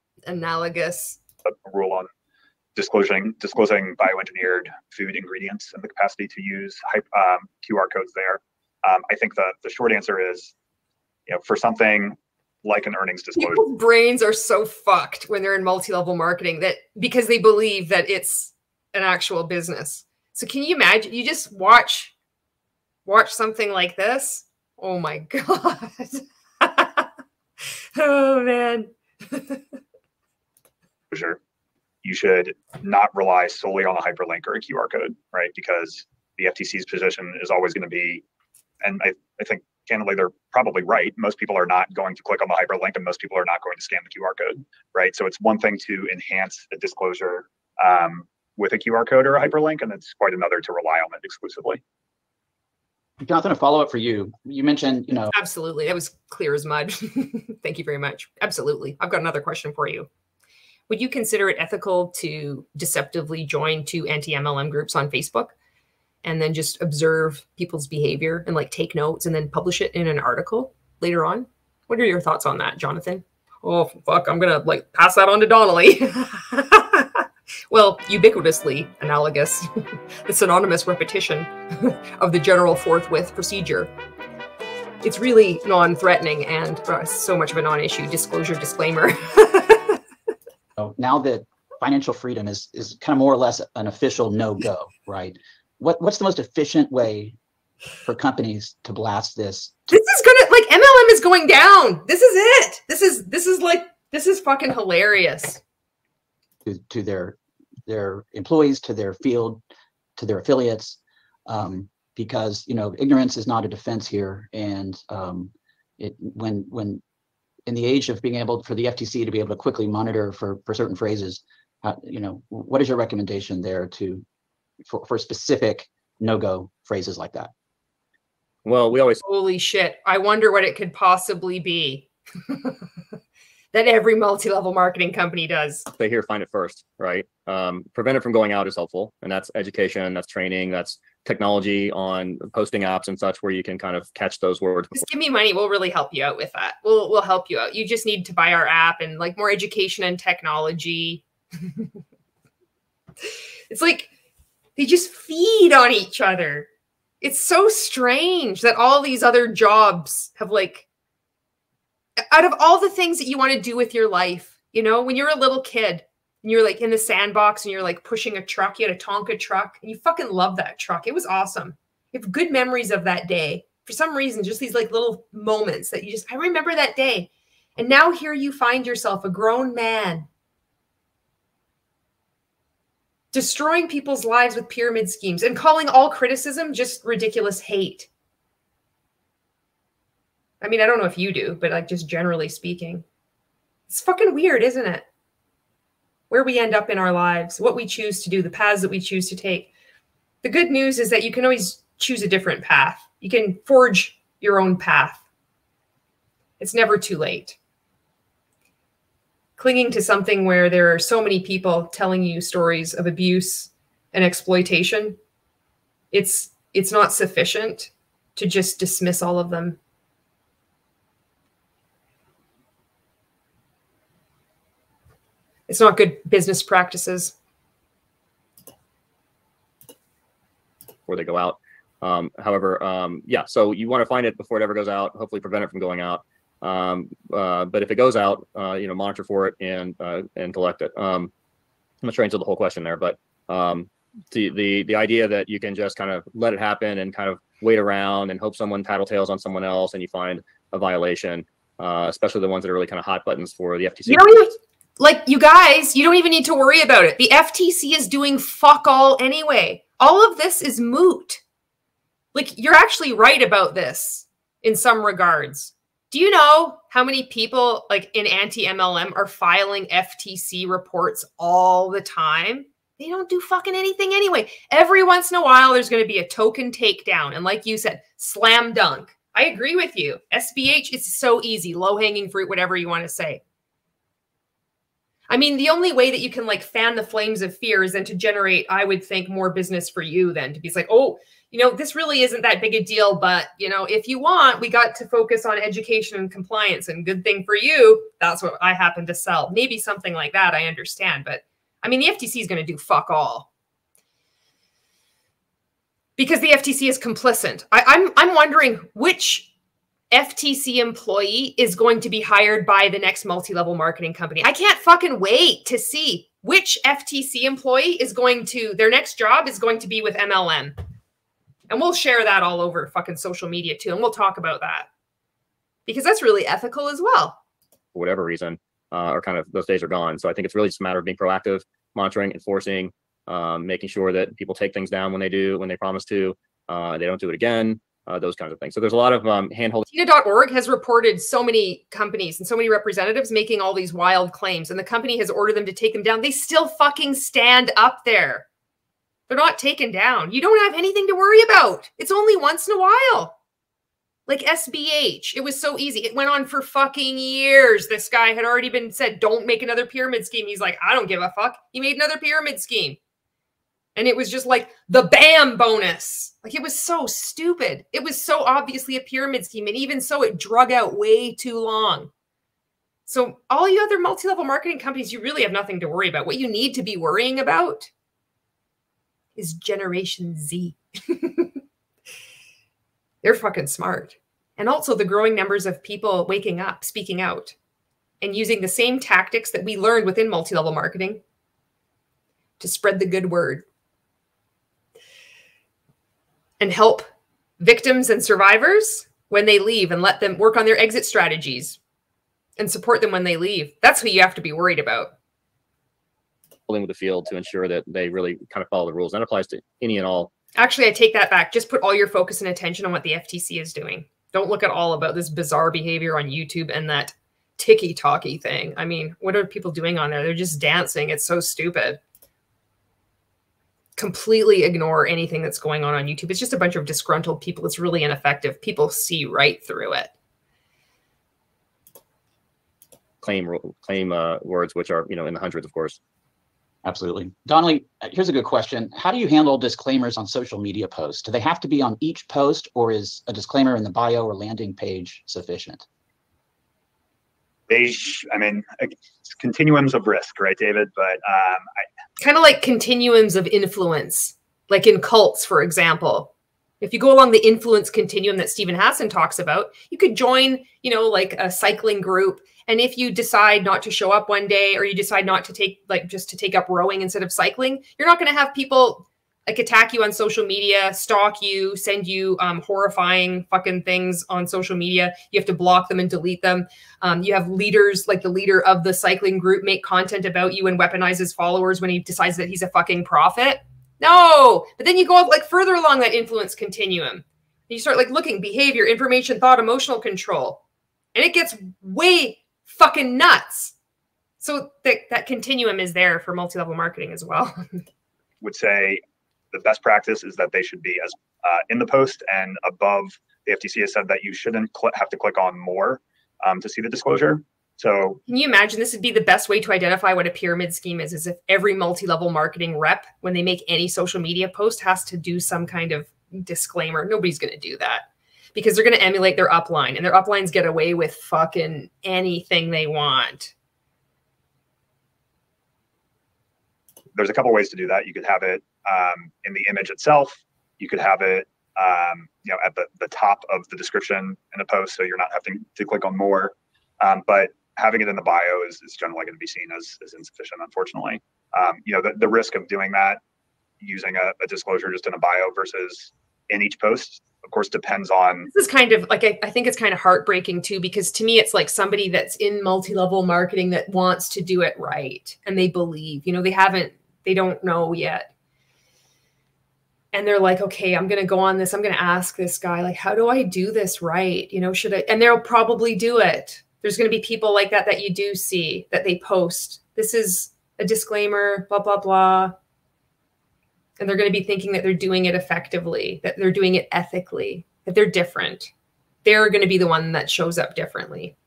rule on disclosing bioengineered food ingredients and the capacity to use QR codes there. I think the short answer is, for something like an earnings disclosure. People's brains are so fucked when they're in multi-level marketing that because they believe that it's an actual business. So can you imagine? You just watch something like this. Oh my God. Oh man. Sure. You should not rely solely on a hyperlink or a QR code, right? Because the FTC's position is always going to be, and I think candidly, they're probably right. Most people are not going to click on the hyperlink, and most people are not going to scan the QR code, right? So it's one thing to enhance a disclosure with a QR code or a hyperlink, and it's quite another to rely on it exclusively. Jonathan, a follow-up for you. You mentioned, Absolutely. That was clear as mud. Thank you very much. Absolutely. I've got another question for you. Would you consider it ethical to deceptively join 2 anti-MLM groups on Facebook? and then just observe people's behavior and like take notes and then publish it in an article later on. What are your thoughts on that, Jonathan? Oh, fuck, I'm going to like pass that on to Donnelly. Well, ubiquitously analogous, the synonymous repetition of the general forthwith procedure. It's really non-threatening and so much of a non-issue. Disclosure disclaimer. Now that financial freedom is kind of more or less an official no-go, right? What's the most efficient way for companies to blast this? This is gonna, like, MLM is going down. This is it. This is fucking hilarious. To their employees, to their field, to their affiliates, because ignorance is not a defense here, and when in the age of being able for the FTC to be able to quickly monitor for certain phrases, what is your recommendation there for specific no-go phrases like that? Well, we always, holy shit, I wonder what it could possibly be. That every multi-level marketing company does. say here, find it first, right? Prevent it from going out is helpful. And that's education, that's training, that's technology on posting apps and such, where you can kind of catch those words. Just give me money. We'll really help you out with that. We'll help you out. You just need to buy our app and like more education and technology. It's like they just feed on each other. It's so strange that all these other jobs have like, out of all the things that you want to do with your life, when you're a little kid and you're like in the sandbox and you're like pushing a truck, you had a Tonka truck and you fucking love that truck. It was awesome. You have good memories of that day. For some reason, just these like little moments that I remember that day. And now here you find yourself a grown man destroying people's lives with pyramid schemes and calling all criticism just ridiculous hate. I mean, I don't know if you do, but like just generally speaking, it's fucking weird, isn't it? Where we end up in our lives, what we choose to do, the paths that we choose to take. The good news is that you can always choose a different path. You can forge your own path. It's never too late. Clinging to something where there are so many people telling you stories of abuse and exploitation, it's not sufficient to just dismiss all of them. It's not good business practices. Before they go out. However, yeah, so you want to find it before it ever goes out, hopefully prevent it from going out. But if it goes out, monitor for it and collect it. I'm not sure I answered the whole question there, but the idea that you can just kind of let it happen and kind of wait around and hope someone tattletales on someone else and you find a violation, especially the ones that are really kind of hot buttons for the FTC. Like, you guys, you don't even need to worry about it. The FTC is doing fuck all anyway. All of this is moot. Like, you're actually right about this in some regards. Do you know how many people like in Anti-Mlm are filing FTC reports all the time? They don't do fucking anything anyway. Every once in a while, there's going to be a token takedown. And like you said, slam dunk. I agree with you. SBH is so easy, low-hanging fruit, whatever you want to say. I mean, the only way that you can like fan the flames of fear is then to generate, I would think, more business for you then to be like, oh, this really isn't that big a deal, but if you want, we got to focus on education and compliance and good thing for you. That's what I happen to sell. Maybe something like that. I understand. But I mean, the FTC is going to do fuck all because the FTC is complicit. I'm wondering which FTC employee is going to be hired by the next multi-level marketing company. I can't fucking wait to see which FTC employee is their next job is going to be with MLM. And we'll share that all over fucking social media too. And we'll talk about that because that's really ethical as well. For whatever reason, or kind of those days are gone. So I think it's really just a matter of being proactive, monitoring, enforcing, making sure that people take things down when they promise to, they don't do it again. Those kinds of things. So there's a lot of handholding. TINA.org has reported so many companies and so many representatives making all these wild claims, and the company has ordered them to take them down. They still fucking stand up there. They're not taken down. You don't have anything to worry about. It's only once in a while. Like SBH, it was so easy. It went on for fucking years. This guy had already been said, don't make another pyramid scheme. He's like, I don't give a fuck. He made another pyramid scheme. And it was just like the BAM bonus. Like, it was so stupid. It was so obviously a pyramid scheme. And even so, it drug out way too long. So all you other multi-level marketing companies, you really have nothing to worry about. What you need to be worrying about is Generation Z. They're fucking smart. And also the growing numbers of people waking up, speaking out, and using the same tactics that we learned within multi-level marketing to spread the good word and help victims and survivors when they leave, and let them work on their exit strategies and support them when they leave. That's who you have to be worried about. With the field to ensure that they really kind of follow the rules. That applies to any and all. Actually, I take that back. Just put all your focus and attention on what the FTC is doing. Don't look at all about this bizarre behavior on YouTube and that ticky-talky thing. I mean, what are people doing on there? They're just dancing. It's so stupid. Completely ignore anything that's going on YouTube. It's just a bunch of disgruntled people. It's really ineffective. People see right through it. Claim words, which are, in the hundreds, of course. Absolutely. Donnelly, here's a good question. How do you handle disclaimers on social media posts? Do they have to be on each post, or is a disclaimer in the bio or landing page sufficient? It's continuums of risk, right, David? But kind of like continuums of influence, like in cults, for example. If you go along the influence continuum that Stephen Hassan talks about, you could join, like a cycling group. And if you decide not to show up one day, or you decide not to take, just to take up rowing instead of cycling, you're not going to have people attack you on social media, stalk you, send you horrifying fucking things on social media. You have to block them and delete them. You have leaders, like the leader of the cycling group, make content about you and weaponize his followers when he decides that he's a fucking prophet. No, but then you go up further along that influence continuum. And you start looking behavior, information, thought, emotional control, and it gets way fucking nuts. So that continuum is there for multi-level marketing as well. Would say the best practice is that they should be as in the post and above. The FTC has said that you shouldn't have to click on more to see the disclosure. So can you imagine, this would be the best way to identify what a pyramid scheme is if every multi-level marketing rep, when they make any social media post, has to do some kind of disclaimer. Nobody's going to do that because they're going to emulate their upline, and their uplines get away with fucking anything they want. There's a couple ways to do that. You could have it in the image itself. You could have it at the top of the description in a post, so you're not having to click on more. But having it in the bio is generally going to be seen as insufficient, unfortunately. The risk of doing that, using a disclosure just in a bio versus in each post, of course, depends on. This is kind of I think it's kind of heartbreaking too, because to me, it's like somebody that's in multi-level marketing that wants to do it right. And they believe, they don't know yet. And they're like, okay, I'm going to go on this. I'm going to ask this guy, how do I do this right? Should I? And they'll probably do it. There's going to be people like that you do see that they post. This is a disclaimer, blah, blah, blah. And they're going to be thinking that they're doing it effectively, that they're doing it ethically, that they're different. They're going to be the one that shows up differently.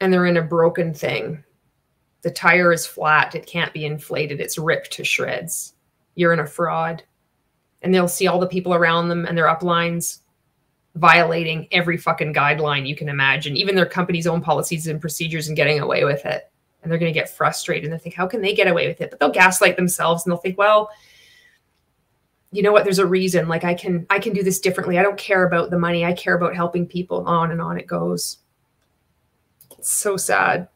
And they're in a broken thing. The tire is flat. It can't be inflated. It's ripped to shreds. You're in a fraud. And they'll see all the people around them and their uplines violating every fucking guideline you can imagine, even their company's own policies and procedures, and getting away with it. And they're going to get frustrated and they think, how can they get away with it? But they'll gaslight themselves and they'll think, well, you know what? There's a reason. I can do this differently. I don't care about the money. I care about helping people. On and on it goes. It's so sad.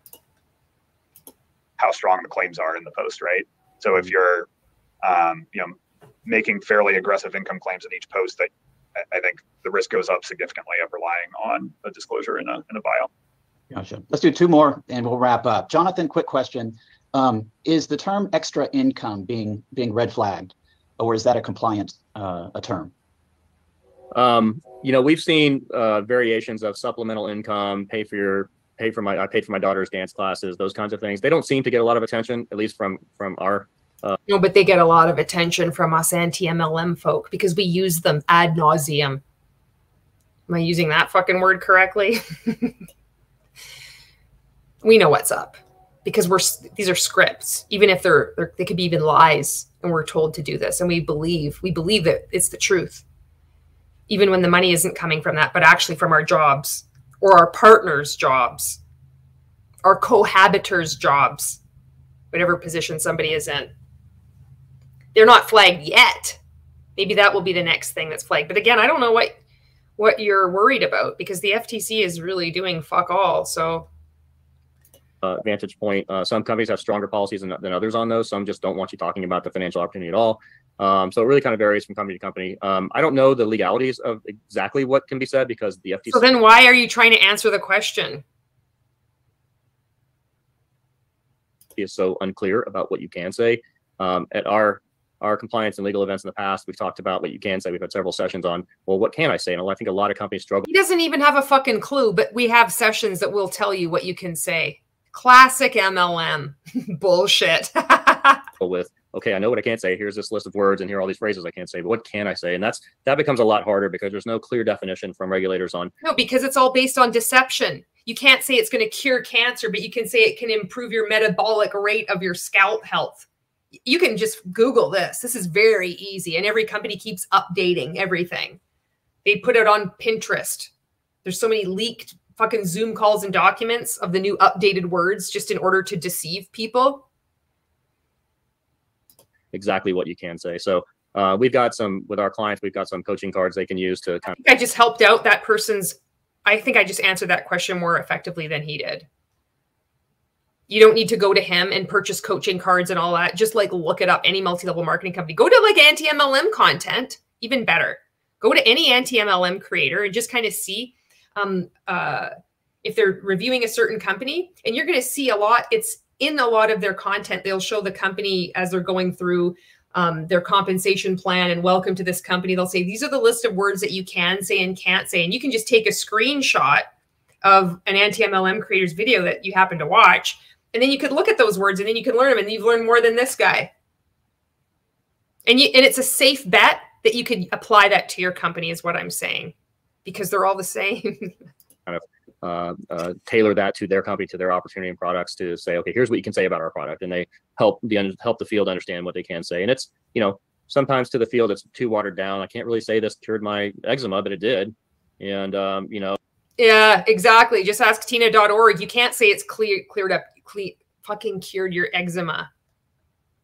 How strong the claims are in the post, right? So if you're, making fairly aggressive income claims in each post, that I think the risk goes up significantly of relying on a disclosure in a bio. Gotcha. Let's do two more and we'll wrap up. Jonathan, quick question. Is the term extra income being red flagged, or is that a compliant a term? We've seen variations of supplemental income, I paid for my daughter's dance classes, those kinds of things. They don't seem to get a lot of attention, at least from our. No, but they get a lot of attention from us anti-MLM folk because we use them ad nauseum. Am I using that fucking word correctly? We know what's up. because these are scripts, even if they could be even lies, and we're told to do this, and we believe that it's the truth, even when the money isn't coming from that, but actually from our jobs or our partners' jobs, our cohabitors' jobs, whatever position somebody is in. They're not flagged yet. Maybe that will be the next thing that's flagged. But again, I don't know what you're worried about, because the FTC is really doing fuck all. So vantage point. Some companies have stronger policies than others on those. Some just don't want you talking about the financial opportunity at all. So it really kind of varies from company to company. I don't know the legalities of exactly what can be said, because the FTC. So then why are you trying to answer the question? Is so unclear about what you can say. At our compliance and legal events in the past, we've talked about what you can say. We've had several sessions on, well, what can I say? And I think a lot of companies struggle. He doesn't even have a fucking clue, but we have sessions that will tell you what you can say. Classic MLM bullshit. With, okay, I know what I can't say. Here's this list of words, and here are all these phrases I can't say, but what can I say? And that becomes a lot harder, because there's no clear definition from regulators on. No, because it's all based on deception. You can't say it's going to cure cancer, but you can say it can improve your metabolic rate of your scalp health. You can just Google this. This is very easy. And every company keeps updating everything. They put it on Pinterest. There's so many leaked fucking Zoom calls and documents of the new updated words just in order to deceive people. Exactly what you can say. So we've got some, with our clients, we've got some coaching cards they can use to kind of. I just helped out that person's. I think I just answered that question more effectively than he did. You don't need to go to him and purchase coaching cards and all that. Just like look it up, any multi-level marketing company. Go to like Anti-Mlm content, even better. Go to any Anti-Mlm creator and just kind of see if they're reviewing a certain company. And you're going to see a lot. It's in a lot of their content. They'll show the company as they're going through their compensation plan and welcome to this company. They'll say, these are the list of words that you can say and can't say. And you can just take a screenshot of an Anti-Mlm creator's video that you happen to watch. And then you could look at those words and then you can learn them, and you've learned more than this guy. And it's a safe bet that you could apply that to your company is what I'm saying, because they're all the same. Kind of tailor that to their company, to their opportunity and products, to say, okay, here's what you can say about our product. And they help the field understand what they can say. And it's, sometimes to the field, it's too watered down. I can't really say this cured my eczema, but it did. And, Yeah, exactly. Just ask Tina.org. You can't say it's cleared up, fucking cured your eczema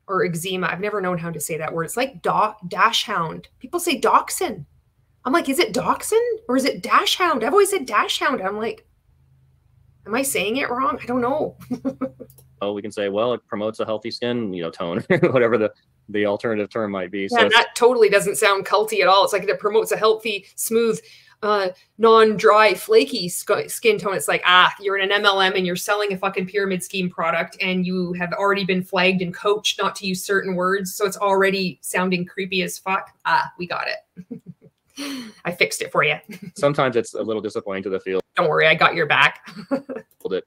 or eczema. I've never known how to say that word. It's like dash hound. People say dachshund. I'm like, is it dachshund or is it dash hound? I've always said dash hound. I'm like, am I saying it wrong? I don't know. Oh, we can say, well, it promotes a healthy skin, tone, whatever the alternative term might be. Yeah, so that totally doesn't sound culty at all. It's like it promotes a healthy, smooth, non-dry, flaky skin tone. It's like, you're in an MLM and you're selling a fucking pyramid scheme product, and you have already been flagged and coached not to use certain words. So it's already sounding creepy as fuck. We got it. I fixed it for you. Sometimes it's a little disappointing to the field. Don't worry, I got your back. That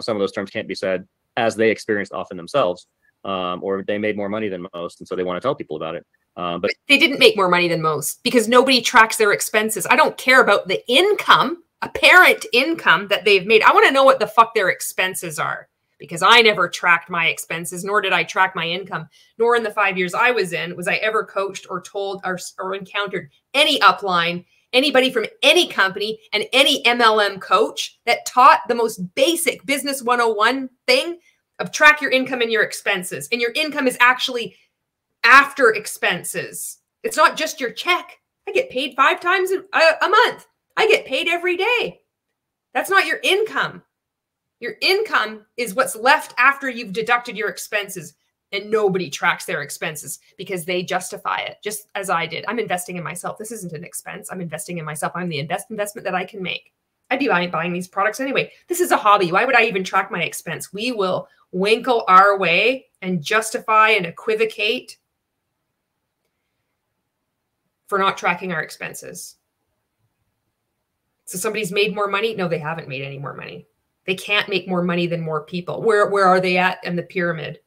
some of those terms can't be said as they experienced often themselves, or they made more money than most, and so they want to tell people about it. But they didn't make more money than most because nobody tracks their expenses. I don't care about the income, apparent income that they've made. I want to know what the fuck their expenses are, because I never tracked my expenses, nor did I track my income, nor in the 5 years I was in, was I ever coached or told or encountered any upline, anybody from any company, and any MLM coach that taught the most basic business 101 thing of track your income and your expenses. And your income is actually after expenses. It's not just your check. I get paid 5 times a month. I get paid every day. That's not your income. Your income is what's left after you've deducted your expenses, and nobody tracks their expenses because they justify it, just as I did. I'm investing in myself. This isn't an expense. I'm investing in myself. I'm the investment that I can make. I'd be buying these products anyway. This is a hobby. Why would I even track my expense? We will winkle our way and justify and equivocate for not tracking our expenses. So somebody's made more money? No, they haven't made any more money. They can't make more money than more people. Where are they at in the pyramid?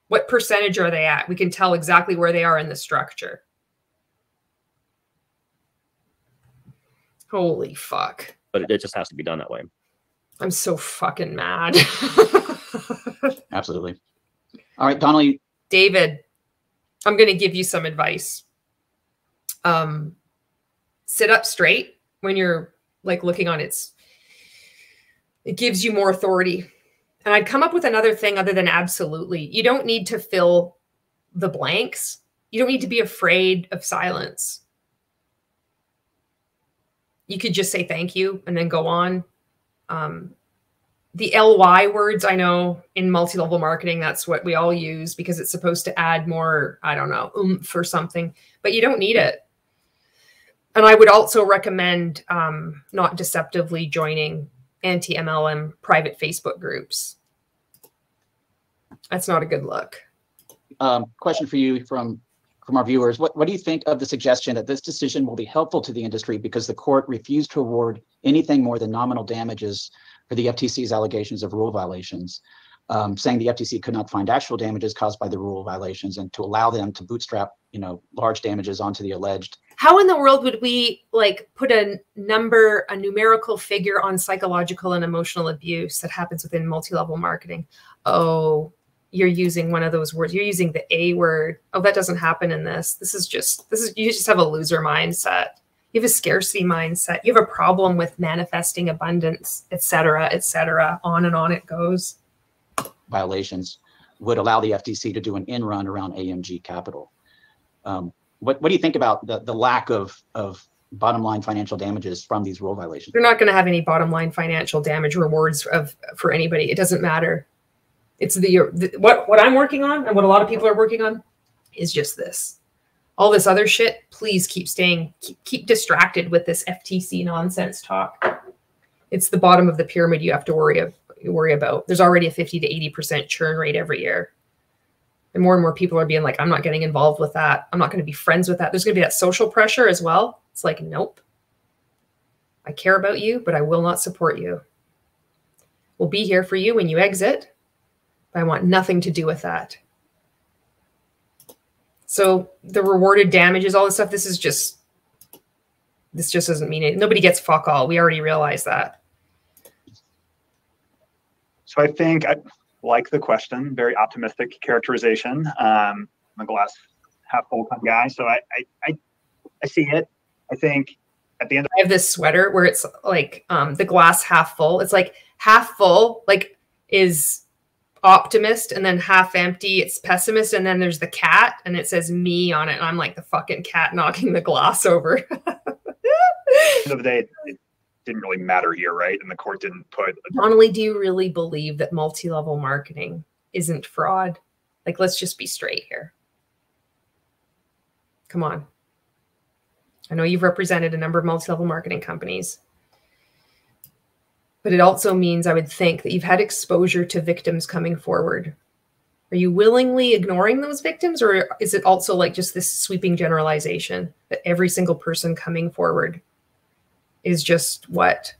What percentage are they at? We can tell exactly where they are in the structure. Holy fuck. But it just has to be done that way. I'm so fucking mad. Absolutely. All right, Donnelly. David, I'm going to give you some advice. Sit up straight when you're like looking on it gives you more authority. And I'd come up with another thing other than absolutely. You don't need to fill the blanks. You don't need to be afraid of silence. You could just say thank you and then go on. The LY words, I know in multi-level marketing, that's what we all use because it's supposed to add more, I don't know, oomph or something, but you don't need it. And I would also recommend not deceptively joining anti-MLM private Facebook groups. That's not a good look. Question for you from our viewers. What do you think of the suggestion that this decision will be helpful to the industry because the court refused to award anything more than nominal damages for the FTC's allegations of rule violations, saying the FTC could not find actual damages caused by the rule violations and to allow them to bootstrap, large damages onto the alleged. How in the world would we like put a number, a numerical figure on psychological and emotional abuse that happens within multi-level marketing? Oh, you're using one of those words. You're using the A word. Oh, that doesn't happen in this. You just have a loser mindset. You have a scarcity mindset. You have a problem with manifesting abundance, et cetera, on and on it goes. Violations would allow the FTC to do an in run around AMG Capital. What do you think about the lack of bottom line financial damages from these rule violations? They're not going to have any bottom line financial damage rewards for anybody. It doesn't matter. It's what I'm working on and what a lot of people are working on is just this. All this other shit, please keep distracted with this FTC nonsense talk. It's the bottom of the pyramid you have to worry about. There's already a 50 to 80% churn rate every year. And more people are being like, I'm not getting involved with that. I'm not going to be friends with that. There's going to be that social pressure as well. It's like, nope. I care about you, but I will not support you. We'll be here for you when you exit. But I want nothing to do with that. So the rewarded damages, all this stuff, this just doesn't mean it. Nobody gets fuck all. We already realized that. So I think I like the question, very optimistic characterization. I'm a glass half full kind of guy. So I see it. I think at the end I have this sweater where it's like the glass half full. It's like half full, like is optimist, and then half empty, it's pessimist, and then there's the cat and it says me on it, and I'm like the fucking cat knocking the glass over. At the end of the day, it didn't really matter here, right? And the court didn't put Donnelly, do you really believe that multi-level marketing isn't fraud? Like, let's just be straight here. Come on. I know you've represented a number of multi-level marketing companies. But it also means, I would think, that you've had exposure to victims coming forward. Are you willingly ignoring those victims, or is it also like just this sweeping generalization that every single person coming forward is just what?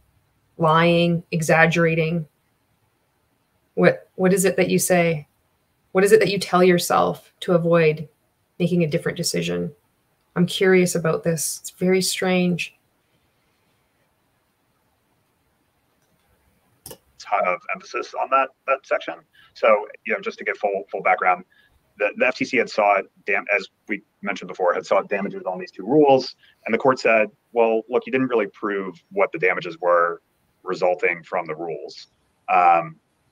Lying, exaggerating? What is it that you say? What is it that you tell yourself to avoid making a different decision? I'm curious about this. It's very strange. ton of emphasis on that section. So, just to get full background, the FTC had sought, as we mentioned before, had sought damages on these two rules, and the court said, well, look, you didn't really prove what the damages were resulting from the rules.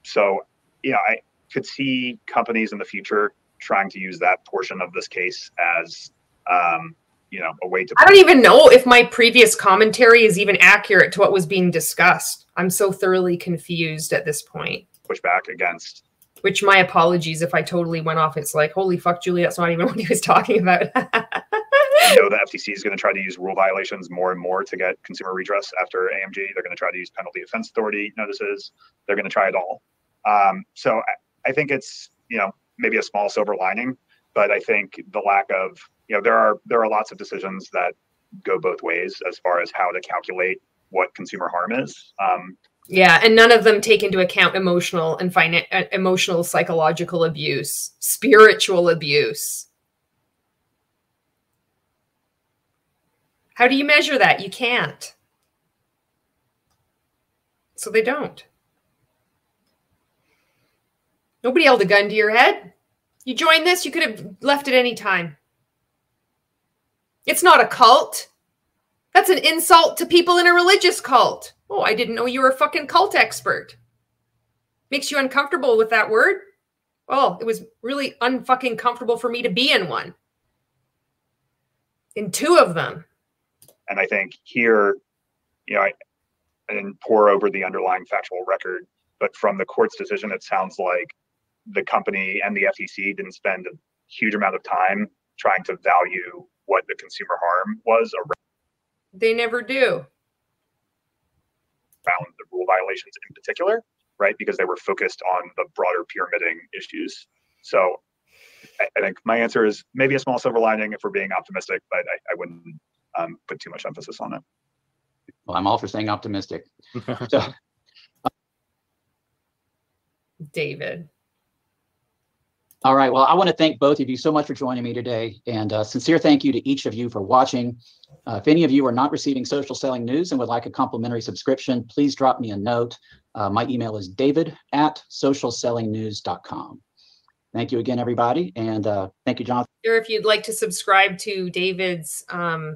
So, I could see companies in the future trying to use that portion of this case as, a way to. I don't even know if my previous commentary is even accurate to what was being discussed. I'm so thoroughly confused at this point. Push back against. Which, my apologies if I totally went off. It's like, holy fuck, Julie, that's not even what he was talking about. The FTC is going to try to use rule violations more and more to get consumer redress after AMG. They're going to try to use penalty offense authority notices. They're going to try it all. So I think it's, maybe a small silver lining, but I think the lack of, there are lots of decisions that go both ways as far as how to calculate what consumer harm is. Yeah, and none of them take into account emotional and emotional, psychological abuse, spiritual abuse. How do you measure that? You can't. So they don't. Nobody held a gun to your head. You joined this, you could have left at any time. It's not a cult. That's an insult to people in a religious cult. Oh, I didn't know you were a fucking cult expert. Makes you uncomfortable with that word? Oh, it was really unfucking comfortable for me to be in one. In 2 of them. And I think here, you know, I didn't pour over the underlying factual record, but from the court's decision, it sounds like the company and the FTC didn't spend a huge amount of time trying to value what the consumer harm was around. They never do. Found the rule violations in particular, right? Because they were focused on the broader pyramiding issues. So I think my answer is maybe a small silver lining if we're being optimistic, but I wouldn't put too much emphasis on it. Well, I'm all for staying optimistic. So, David. all right. Well, I want to thank both of you so much for joining me today, and sincere thank you to each of you for watching. If any of you are not receiving Social Selling News and would like a complimentary subscription, please drop me a note. My email is david@socialsellingnews.com. Thank you again, everybody. And thank you, Jonathan. Or if you'd like to subscribe to David's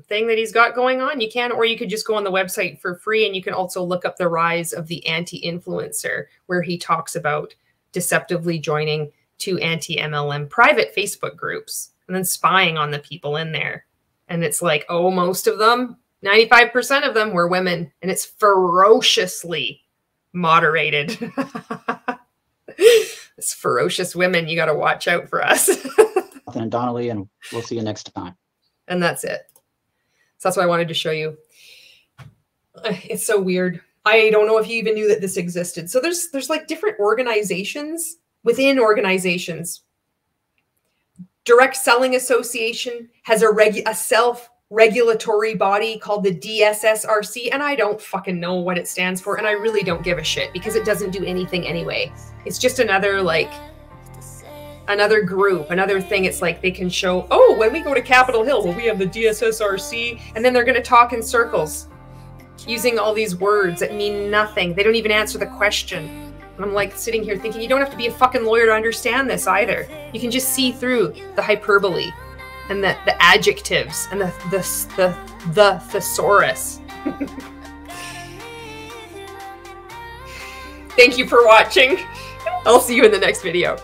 thing that he's got going on, you can, or you could just go on the website for free. And you can also look up the rise of the anti-influencer, where he talks about deceptively joining 2 anti-MLM private Facebook groups and then spying on the people in there. And it's like, oh, most of them, 95% of them were women. And it's ferociously moderated. It's ferocious women. You got to watch out for us. And Donnelly, and we'll see you next time. And that's it. So that's what I wanted to show you. It's so weird. I don't know if you even knew that this existed. So there's like different organizations within organizations. Direct Selling Association has a self-regulatory body called the DSSRC, and I don't fucking know what it stands for, and I really don't give a shit because it doesn't do anything anyway. It's just another group, another thing. It's like they can show, oh, when we go to Capitol Hill, well, we have the DSSRC, and then they're going to talk in circles using all these words that mean nothing. They don't even answer the question. And I'm like sitting here thinking, you don't have to be a fucking lawyer to understand this either. You can just see through the hyperbole and the adjectives and the thesaurus. Thank you for watching. I'll see you in the next video.